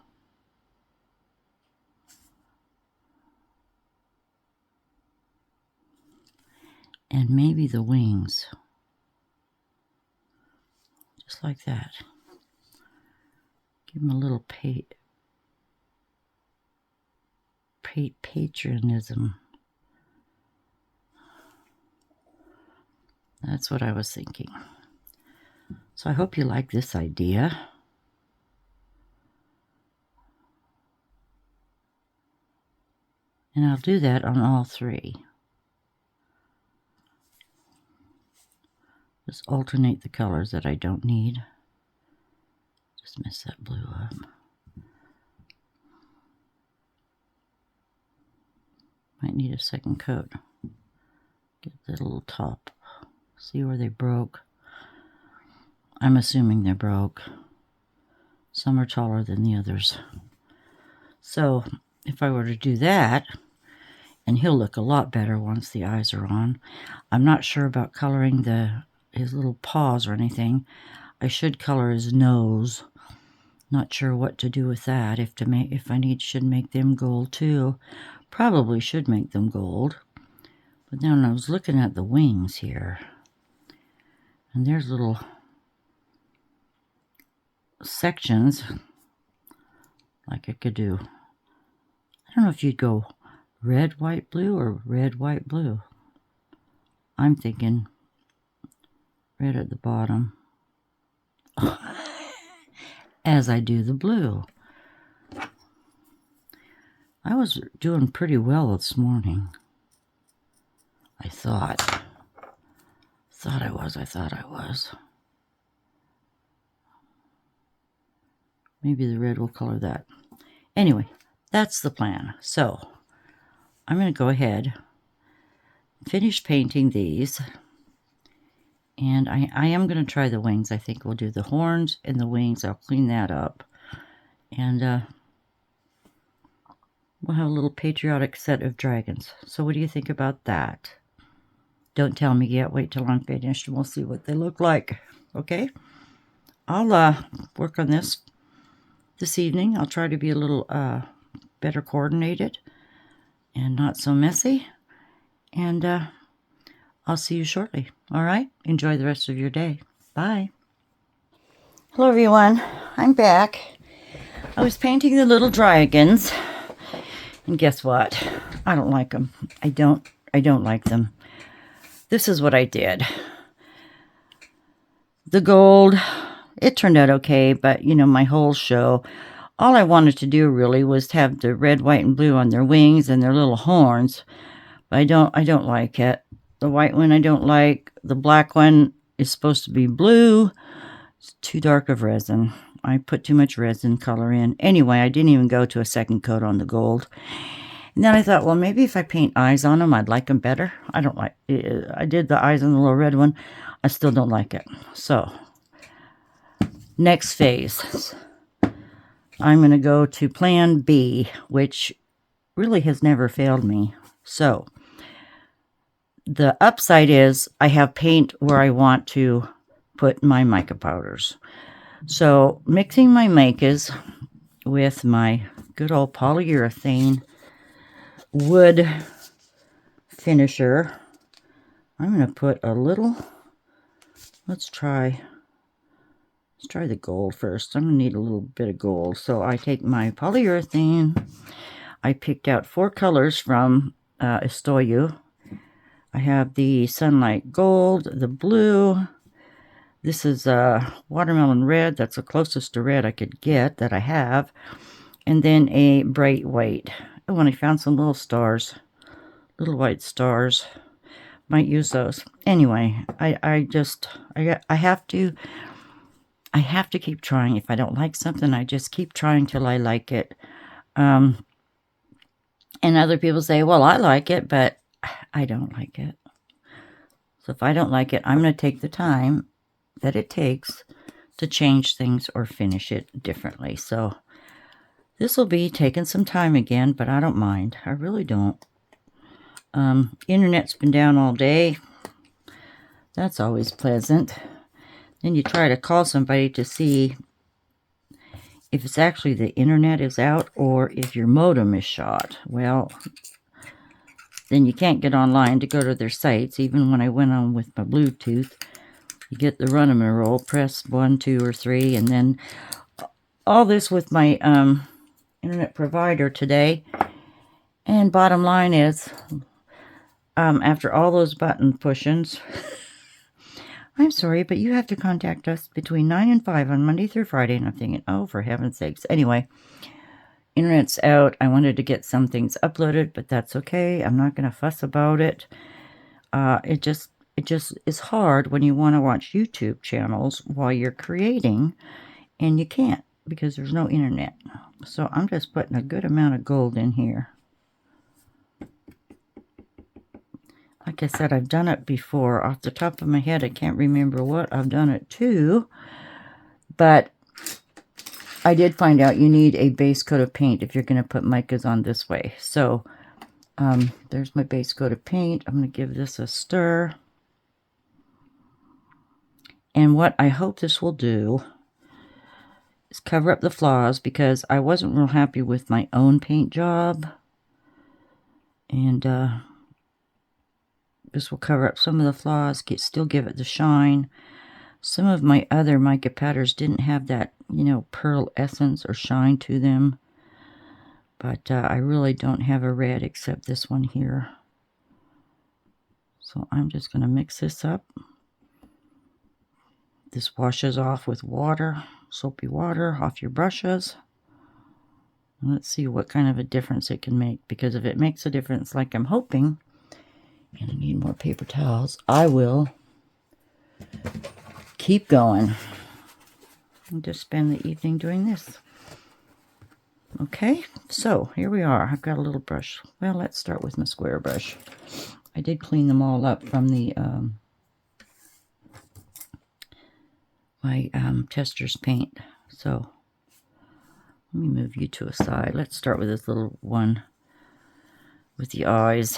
And maybe the wings. Just like that. Give them a little patriotism. That's what I was thinking. So I hope you like this idea. And I'll do that on all three. Just alternate the colors that I don't need. Just mess that blue up. Might need a second coat. Get the little top. See where they broke? I'm assuming they're broke. Some are taller than the others. So if I were to do that, and he'll look a lot better once the eyes are on. I'm not sure about coloring his little paws or anything. I should color his nose. Not sure what to do with that. If I should make them gold too. Probably should make them gold. But then I was looking at the wings here. And there's little sections. Like I could do. I don't know if you'd go red, white, blue or red, white, blue. I'm thinking red at the bottom. As I do the blue. I was doing pretty well this morning. I thought I was. Maybe the red will color that. Anyway, that's the plan. So, I'm going to go ahead, finish painting these. And I am going to try the wings. I think we'll do the horns and the wings. I'll clean that up. And we'll have a little patriotic set of dragons. So what do you think about that? Don't tell me yet. Wait till I'm finished and we'll see what they look like. Okay? I'll work on this evening. I'll try to be a little better coordinated and not so messy. And I'll see you shortly. All right? Enjoy the rest of your day. Bye. Hello, everyone. I'm back. I was painting the little dragons. And guess what? I don't like them. I don't like them. This is what I did. The gold, it turned out okay, but, you know, my whole show, all I wanted to do really was have the red, white, and blue on their wings and their little horns. But I don't like it. The white one I don't like. The black one is supposed to be blue. It's too dark of resin. I put too much resin color in. Anyway, I didn't even go to a second coat on the gold. And then I thought, well, maybe if I paint eyes on them, I'd like them better. I did the eyes on the little red one. I still don't like it. So, next phase. I'm going to go to plan B, which really has never failed me. So, the upside is I have paint where I want to put my mica powders. So, mixing my micas with my good old polyurethane wood finisher. I'm going to put a little, let's try the gold first. I'm going to need a little bit of gold. So I take my polyurethane. I picked out 4 colors from Estoyu. I have the Sunlight Gold, the blue, This is watermelon red. That's the closest to red I could get that I have. And then a bright white. Oh, and I found some little stars. Little white stars. Might use those. Anyway, I have to keep trying. If I don't like something, I just keep trying till I like it. And other people say, well, I like it, but I don't like it. So if I don't like it, I'm going to take the time that it takes to change things or finish it differently. So this will be taking some time again, but I don't mind. I really don't. Internet's been down all day. That's always pleasant. Then you try to call somebody to see if it's actually the internet is out or if your modem is shot. Well, then you can't get online to go to their sites. Even when I went on with my Bluetooth, you get the run-em-and-roll, press 1, 2, or 3, and then all this with my internet provider today. And bottom line is, after all those button pushings, I'm sorry, but you have to contact us between 9 and 5 on Monday through Friday. And I'm thinking, oh, for heaven's sakes. Anyway, internet's out. I wanted to get some things uploaded, but that's okay. I'm not going to fuss about it. It just is hard when you want to watch YouTube channels while you're creating, and you can't because there's no internet. So I'm just putting a good amount of gold in here. Like I said, I've done it before. Off the top of my head, I can't remember what I've done it to. But I did find out you need a base coat of paint if you're going to put micas on this way. So there's my base coat of paint. I'm going to give this a stir. And what I hope this will do is cover up the flaws, because I wasn't real happy with my own paint job. And this will cover up some of the flaws, still give it the shine. Some of my other mica powders didn't have that, you know, pearl essence or shine to them. But I really don't have a red except this one here. So I'm just going to mix this up. This washes off with water, soapy water, off your brushes. And let's see what kind of a difference it can make. Because if it makes a difference like I'm hoping, and I need more paper towels, I will keep going and just spend the evening doing this. Okay, so here we are. I've got a little brush. Well, let's start with my square brush. I did clean them all up from the my tester's paint. So let me move you to a side. Let's start with this little one with the eyes.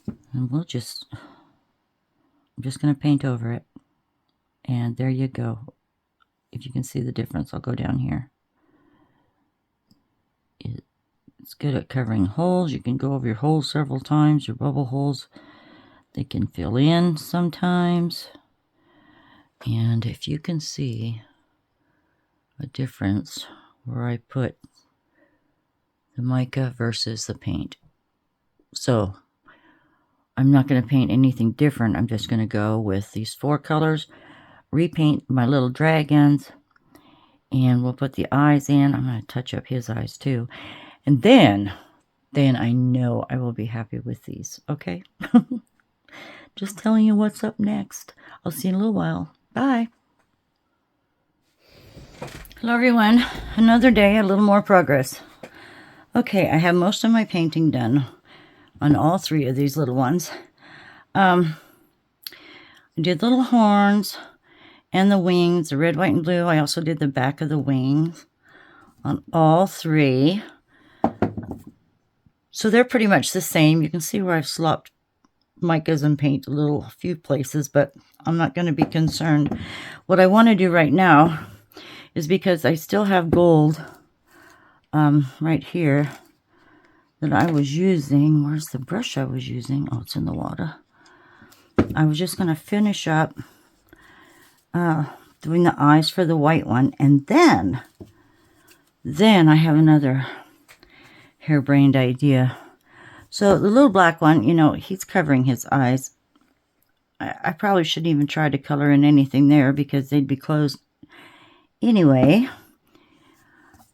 And I'm just going to paint over it. And there you go. If you can see the difference, I'll go down here. It's good at covering holes. You can go over your holes several times, your bubble holes. They can fill in sometimes. And if you can see a difference where I put the mica versus the paint. So I'm not going to paint anything different. I'm just going to go with these 4 colors, repaint my little dragons, and we'll put the eyes in. I'm going to touch up his eyes too. And then I know I will be happy with these. Okay? Just telling you what's up next. I'll see you in a little while. Bye. Hello everyone. Another day, a little more progress. Okay, I have most of my painting done on all 3 of these little ones. I did little horns and the wings, the red, white, and blue. I also did the back of the wings on all 3. So they're pretty much the same. You can see where I've slopped micas and paint a few places, but I'm not going to be concerned. What I want to do right now is, because I still have gold right here that I was using. Where's the brush I was using? Oh, it's in the water. I was just going to finish up doing the eyes for the white one, and then I have another harebrained idea. So the little black one, you know, he's covering his eyes. I probably shouldn't even try to color in anything there because they'd be closed. Anyway,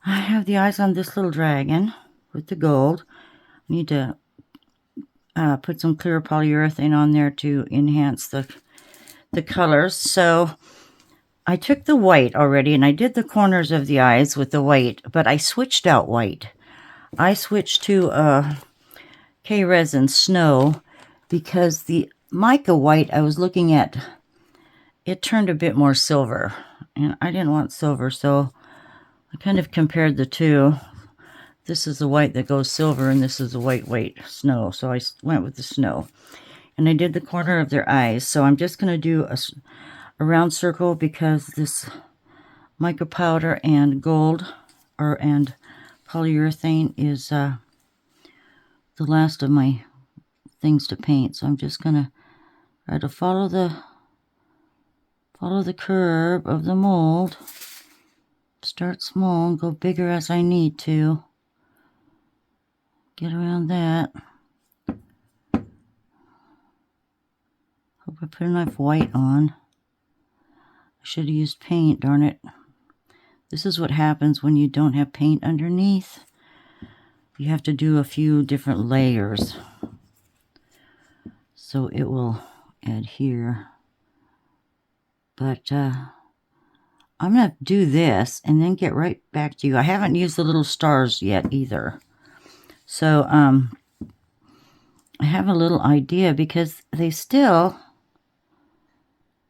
I have the eyes on this little dragon with the gold. I need to put some clear polyurethane on there to enhance the colors. So I took the white already and I did the corners of the eyes with the white, but I switched out white. I switched to K-Resin Snow because the mica white I was looking at, it turned a bit more silver and I didn't want silver, so I kind of compared the two. This is the white that goes silver and this is the white snow, so I went with the snow. And I did the corner of their eyes, so I'm just going to do a round circle because this mica powder and gold and polyurethane is the last of my things to paint. So I'm just gonna try to follow the curve of the mold. Start small and go bigger as I need to. Get around that. Hope I put enough white on. I should have used paint, darn it. This is what happens when you don't have paint underneath. You have to do a few different layers, so it will adhere. But I'm going to do this and then get right back to you. I haven't used the little stars yet either. So I have a little idea because they still,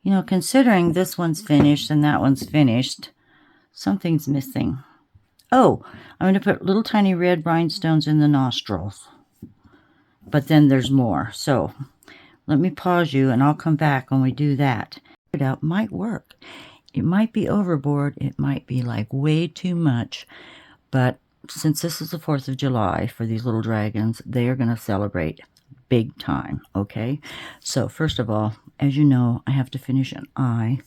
you know, considering this one's finished and that one's finished, something's missing. Oh, I'm going to put little tiny red rhinestones in the nostrils. But then there's more. So let me pause you and I'll come back when we do that. It out might work. It might be overboard. It might be like way too much. But since this is the 4th of July for these little dragons, they are going to celebrate big time. Okay? So first of all, as you know, I have to finish an eye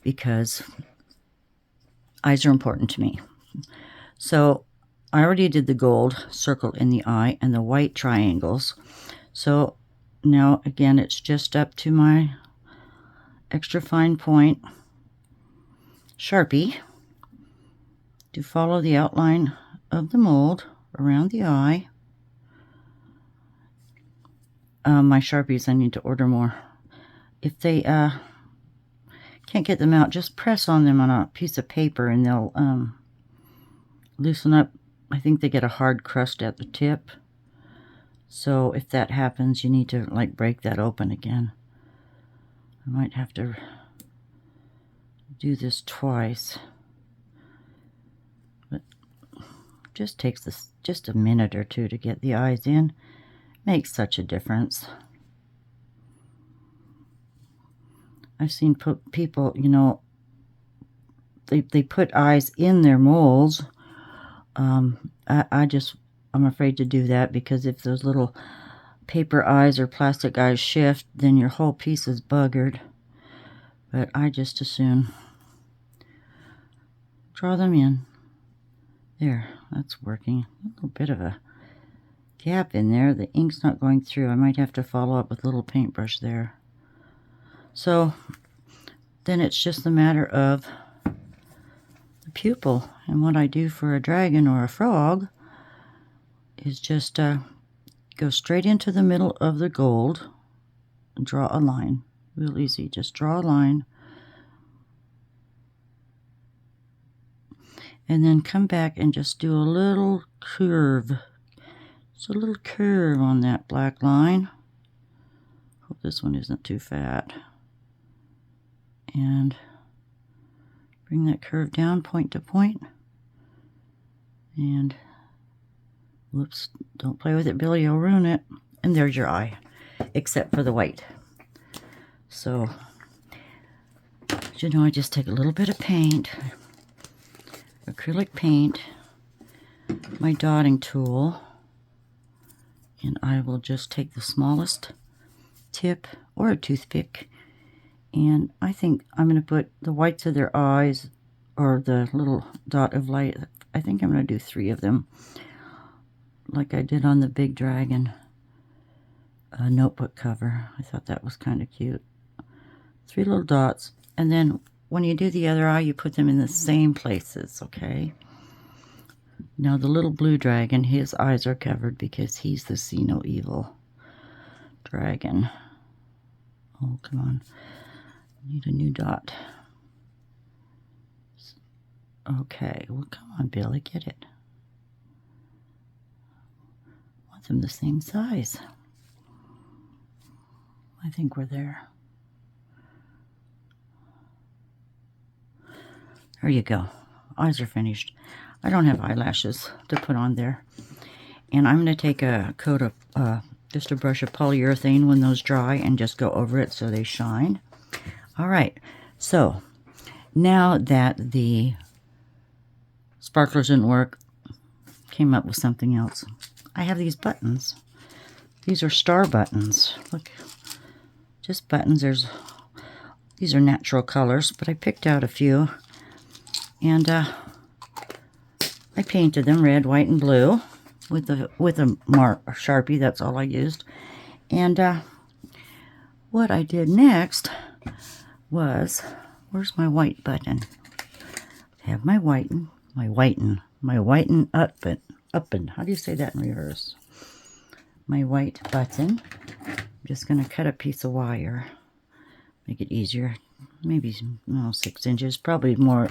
because eyes are important to me. So I already did the gold circle in the eye and the white triangles. So now again, it's just up to my extra fine point Sharpie to follow the outline of the mold around the eye. My Sharpies, I need to order more. If they can't get them out, just press on them on a piece of paper and they'll loosen up. I think they get a hard crust at the tip. So if that happens, you need to like break that open again. I might have to do this twice. But it just takes this just a minute or two to get the eyes in. Makes such a difference. I've seen people, you know, they put eyes in their molds. I'm afraid to do that because if those little paper eyes or plastic eyes shift, then your whole piece is buggered. But I just as soon draw them in. There, that's working. A little bit of a gap in there. The ink's not going through. I might have to follow up with a little paintbrush there. So then it's just a matter of the pupil. And what I do for a dragon or a frog is just go straight into the middle of the gold and draw a line. Real easy. Just draw a line. And then come back and just do a little curve. Just a little curve on that black line. Hope this one isn't too fat. And bring that curve down point to point. And whoops, don't play with it, Billy, you'll ruin it. And there's your eye, except for the white. So, you know, I just take a little bit of paint, acrylic paint, my dotting tool, and I will just take the smallest tip or a toothpick, and I think I'm going to put the whites of their eyes, or the little dot of light, I think I'm going to do 3 of them, like I did on the big dragon notebook cover. I thought that was kind of cute. 3 little dots, and then when you do the other eye, you put them in the same places, okay? Now the little blue dragon, his eyes are covered because he's the see no evil dragon. Oh, come on. Need a new dot. Okay, well, come on, Billy, get it. Want them the same size. I think we're there. There you go. Eyes are finished. I don't have eyelashes to put on there. And I'm going to take a coat of, just a brush of polyurethane when those dry and just go over it so they shine. All right, so now that the sparklers didn't work, came up with something else. I have these buttons. These are star buttons. Look, just buttons. These are natural colors, but I picked out a few, and I painted them red, white, and blue with a Sharpie. That's all I used. And what I did next was, where's my white button? I have my whiten up and how do you say that in reverse? My white button. I'm just going to cut a piece of wire, make it easier. Maybe 6 inches, probably more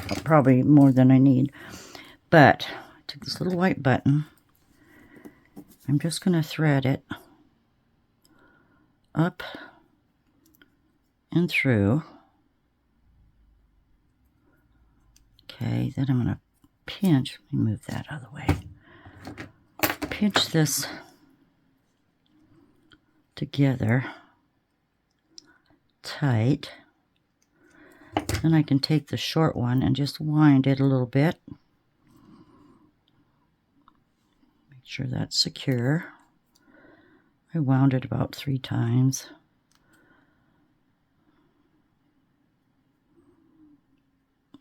than I need. But I took this little white button. I'm just going to thread it up and through. Okay, then I'm going to pinch. Let me move that out of the way. Pinch this together tight. Then I can take the short one and just wind it a little bit. Make sure that's secure. I wound it about 3 times.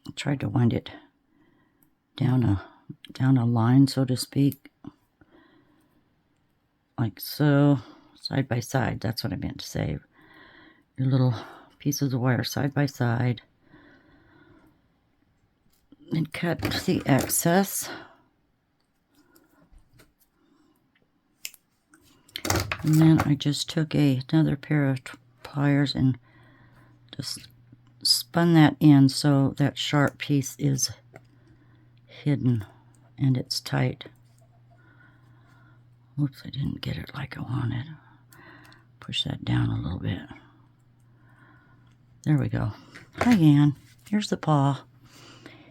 I tried to wind it down a line, so to speak, like so, side by side. That's what I meant to say. Your little pieces of wire side by side, and cut the excess. And then I just took another pair of pliers and just spun that in so that sharp piece is hidden and it's tight. Whoops, I didn't get it like I wanted. Push that down a little bit. There we go. Hi, Ann. Here's the paw.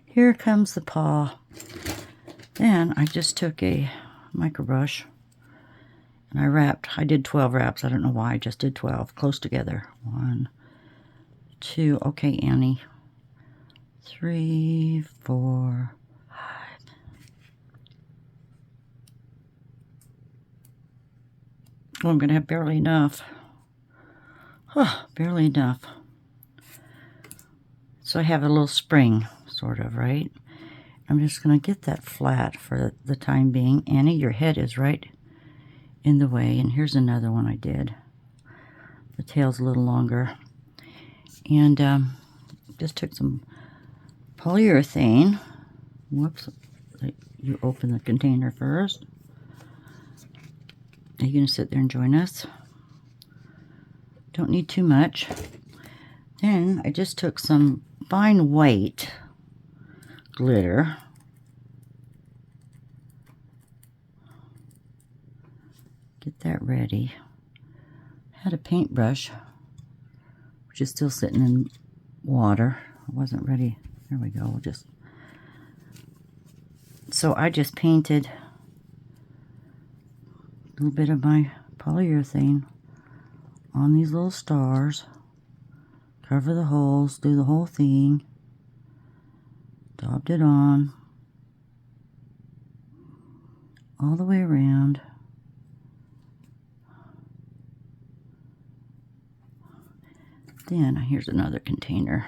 Here comes the paw. Then I just took a micro brush and I wrapped. I did 12 wraps. I don't know why. I just did 12 close together. 1, 2. Okay, Annie. 3, 4, 5. Oh, I'm going to have barely enough. Oh, barely enough. So I have a little spring, sort of, right? I'm just going to get that flat for the time being. Annie, your head is right in the way. And here's another one I did. The tail's a little longer. And just took some polyurethane. Whoops. You open the container first. Are you going to sit there and join us? Don't need too much. Then I just took some fine white glitter. Get that ready. Had a paintbrush, which is still sitting in water. I wasn't ready. There we go. So I just painted a little bit of my polyurethane on these little stars. Cover the holes, do the whole thing. Daubed it on all the way around. Then here's another container.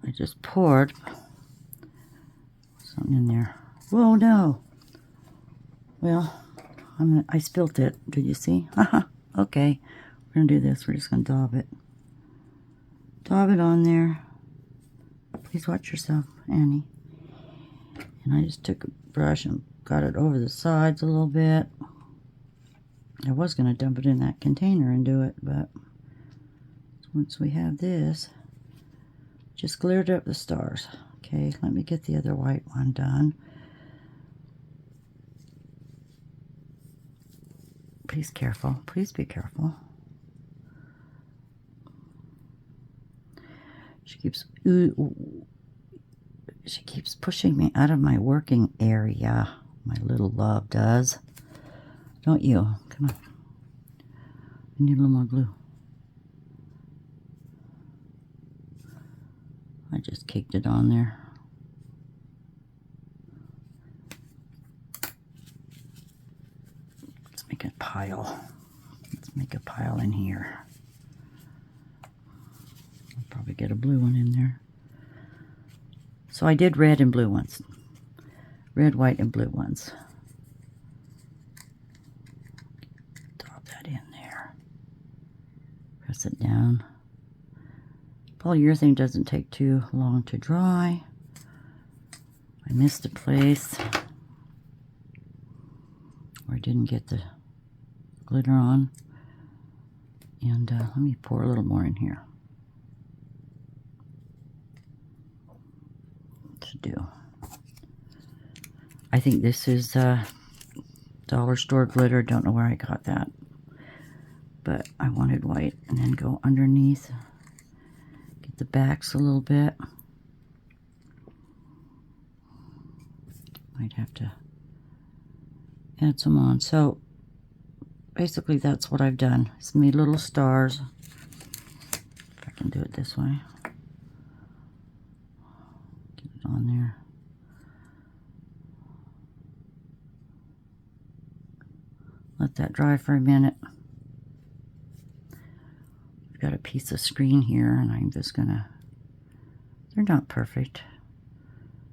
I just poured something in there. Whoa, no. Well, I spilt it. Did you see? Okay. We're going to do this. We're just going to daub it. Slob it on there. Please watch yourself, Annie. And I just took a brush and got it over the sides a little bit. I was going to dump it in that container and do it, but once we have this, just glittered up the stars. Okay, let me get the other white one done. Please careful. Please be careful. She keeps pushing me out of my working area. My little love does. Don't you? Come on. I need a little more glue. I just caked it on there. Let's make a pile. Let's make a pile in here. I'll probably get a blue one in there. So I did red and blue ones. Red, white, and blue ones. Drop that in there. Press it down. Polyurethane doesn't take too long to dry. I missed a place where I didn't get the glitter on. And let me pour a little more in here. To do. I think this is dollar store glitter. Don't know where I got that. But I wanted white and then go underneath. Get the backs a little bit. Might have to add some on. So basically that's what I've done. It's made little stars. If I can do it this way. Get it on there. Let that dry for a minute. I've got a piece of screen here and I'm just gonna, they're not perfect,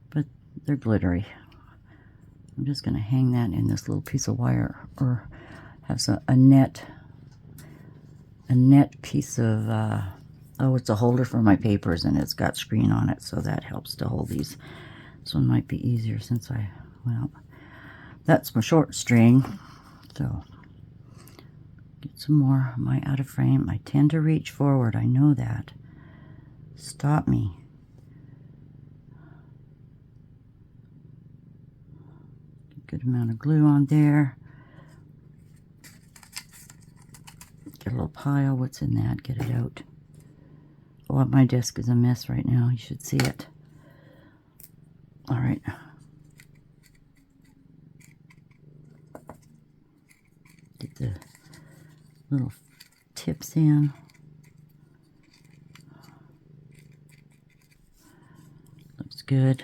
but they're glittery. I'm just gonna hang that in this little piece of wire, or has a net piece of, oh, it's a holder for my papers and it's got screen on it, so that helps to hold these. This one might be easier since well, that's my short string. So, get some more. Am I out of frame? I tend to reach forward. I know that. Stop me. Good amount of glue on there. Get a little pile. What's in that? Get it out. Oh, my desk is a mess right now. You should see it. All right. Get the little tips in. Looks good.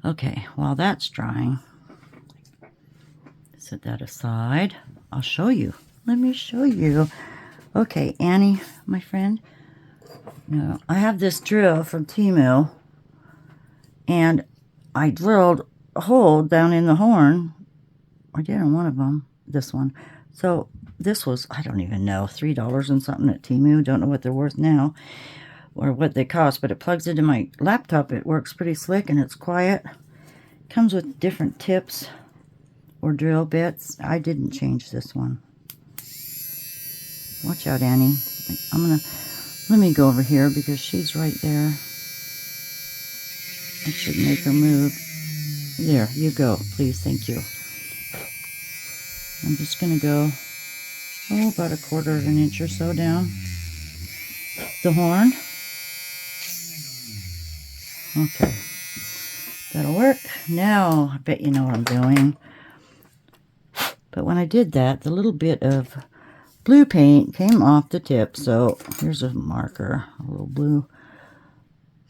Okay, while that's drying, set that aside. I'll show you. Let me show you. Okay, Annie, my friend. Now, I have this drill from Temu, and I drilled a hole down in the horn. I did on one of them, this one. So this was, I don't even know, $3 and something at Temu. Don't know what they're worth now or what they cost, but it plugs into my laptop. It works pretty slick and it's quiet. Comes with different tips or drill bits. I didn't change this one. Watch out, Annie. Let me go over here because she's right there. I should make her move. There, you go. Please, thank you. I'm just going to go, about 1/4 of an inch or so down the horn. Okay. That'll work. Now, I bet you know what I'm doing. But when I did that, the little bit of blue paint came off the tip. So here's a marker, a little blue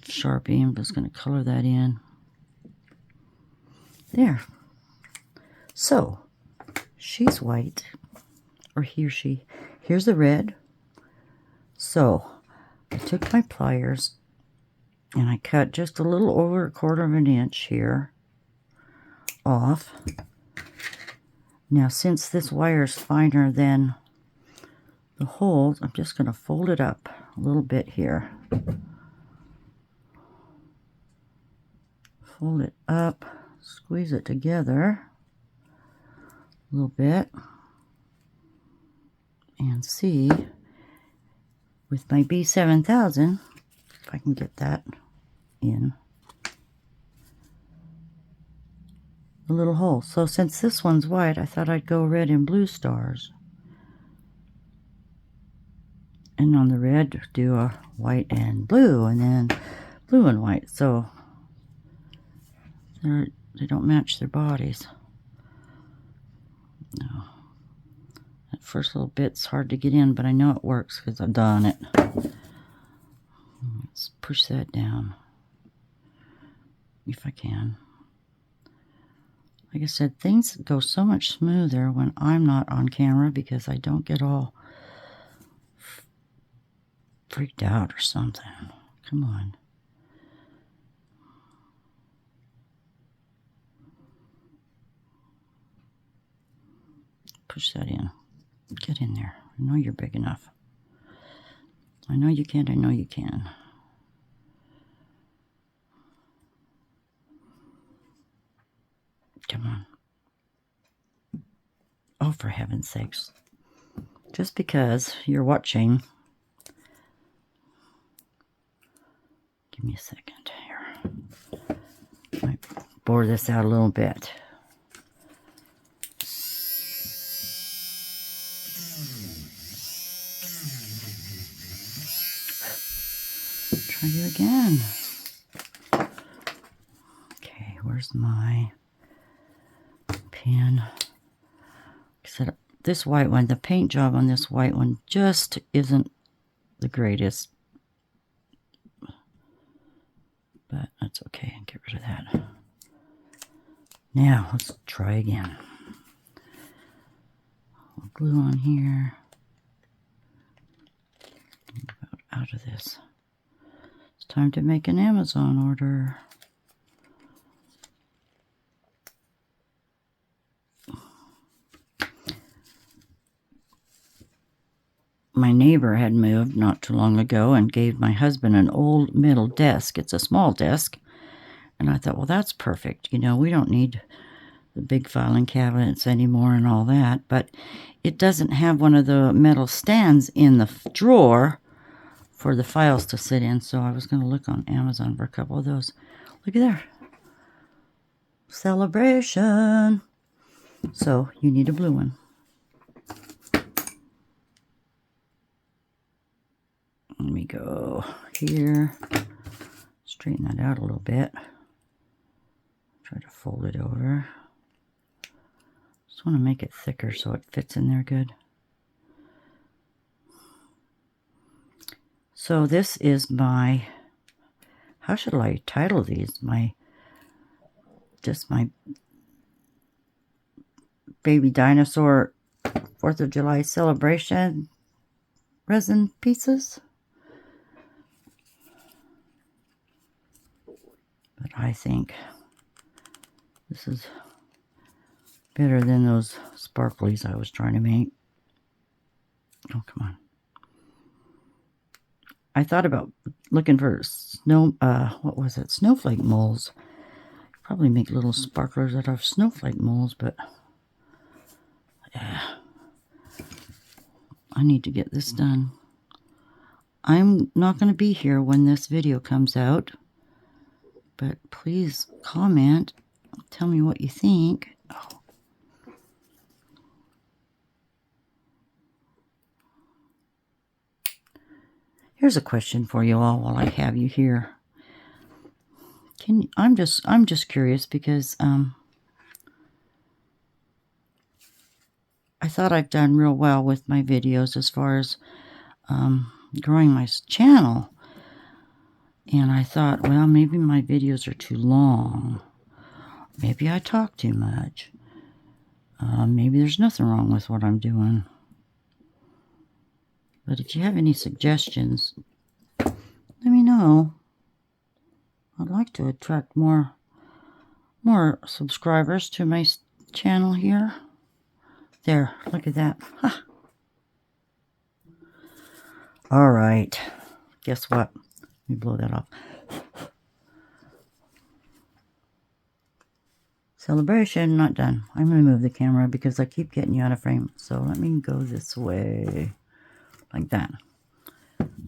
Sharpie. I'm just going to color that in. There. So, she's white, or he or she. Here's the red. So, I took my pliers and I cut just a little over 1/4 of an inch here off. Now, since this wire is finer than the holes, I'm just going to fold it up a little bit here. Fold it up, squeeze it together a little bit, and see with my B7000 if I can get that in the little hole. So since this one's white, I thought I'd go red and blue stars. And on the red, do a white and blue, and then blue and white. So they don't match their bodies. No. That first little bit's hard to get in, but I know it works because I've done it. Let's push that down if I can. Like I said, things go so much smoother when I'm not on camera because I don't get all freaked out or something. Come on. Push that in. Get in there. I know you're big enough. I know you can. I know you can. Come on. Oh, for heaven's sakes. Just because you're watching. Give me a second here. Might bore this out a little bit. Try you again. Okay, where's my pen? Like I said, this white one, the paint job on this white one just isn't the greatest. But that's okay. Get rid of that. Now, let's try again. I'll glue on here. Out of this. It's time to make an Amazon order. My neighbor had moved not too long ago and gave my husband an old metal desk. It's a small desk. And I thought, well, that's perfect. You know, we don't need the big filing cabinets anymore and all that. But it doesn't have one of the metal stands in the drawer for the files to sit in. So I was going to look on Amazon for a couple of those. Look at there. Celebration. So you need a blue one. Let me go here, straighten that out a little bit, try to fold it over. Just want to make it thicker so it fits in there good. So this is my, how should I title these? Just my baby dinosaur 4th of July celebration resin pieces. But I think this is better than those sparklies I was trying to make. Oh, come on. I thought about looking for what was it? Snowflake molds. Probably make little sparklers out of snowflake molds, but yeah. I need to get this done. I'm not going to be here when this video comes out. But please comment. Tell me what you think. Oh. Here's a question for you all while I have you here. I'm just curious because I thought I've done real well with my videos as far as growing my channel. And I thought, well, maybe my videos are too long. Maybe I talk too much. Maybe there's nothing wrong with what I'm doing. But if you have any suggestions, let me know. I'd like to attract more subscribers to my channel here. There, look at that. Ha. All right. Guess what? Let me blow that off. Celebration, not done. I'm going to move the camera because I keep getting you out of frame. So let me go this way. Like that.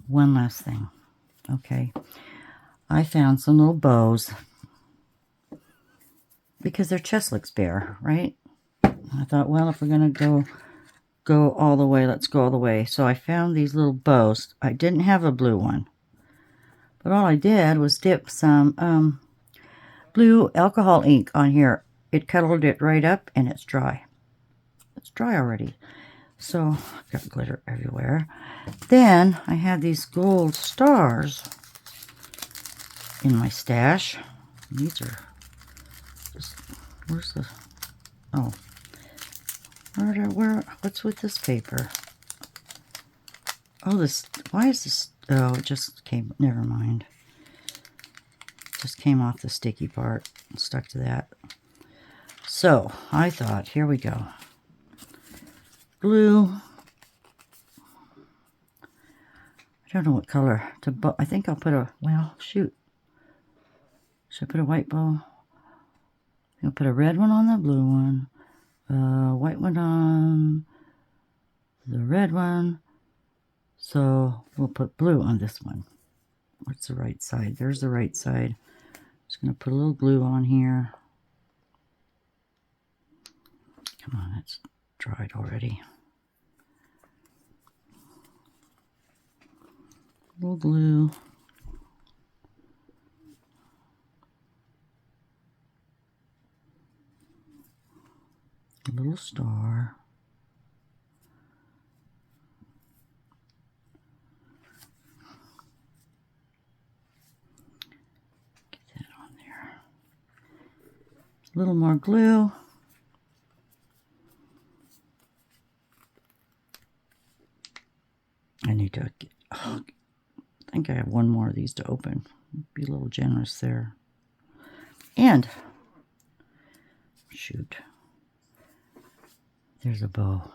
One last thing. Okay. I found some little bows. Because their chest looks bare, right? I thought, well, if we're going to go all the way, let's go all the way. So I found these little bows. I didn't have a blue one. But all I did was dip some blue alcohol ink on here. It cuddled it right up and it's dry. It's dry already. So I've got glitter everywhere. Then I had these gold stars in my stash. These are just, where's the, oh, what's with this paper? Oh, this, why is this, oh, it just came, never mind. Just came off the sticky part and stuck to that. So I thought, here we go. Blue. I don't know what color to, I think I'll put a, well, shoot. Should I put a white bow? I'll put a red one on the blue one. White one on the red one. So we'll put blue on this one. What's the right side? There's the right side. Just going to put a little blue on here. Come on, it's dried already. A little blue. A little star. Get that on there. A little more glue. I need to get, oh, I think I have one more of these to open. Be a little generous there. And, shoot, there's a bow.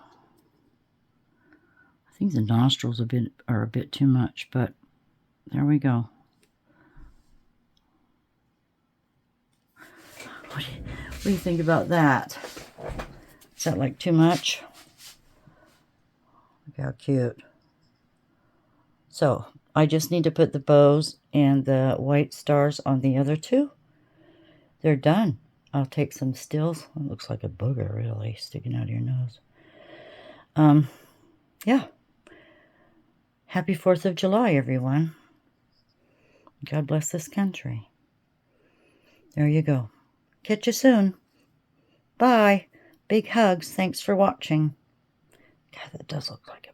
I think the nostrils are a bit too much, but there we go. What do you think about that? Is that like too much? Look how cute. So I just need to put the bows and the white stars on the other two. They're done. I'll take some stills. It looks like a booger, really, sticking out of your nose. Yeah. Happy 4th of July, everyone. God bless this country. There you go. Catch you soon. Bye. Big hugs. Thanks for watching. God, that does look like a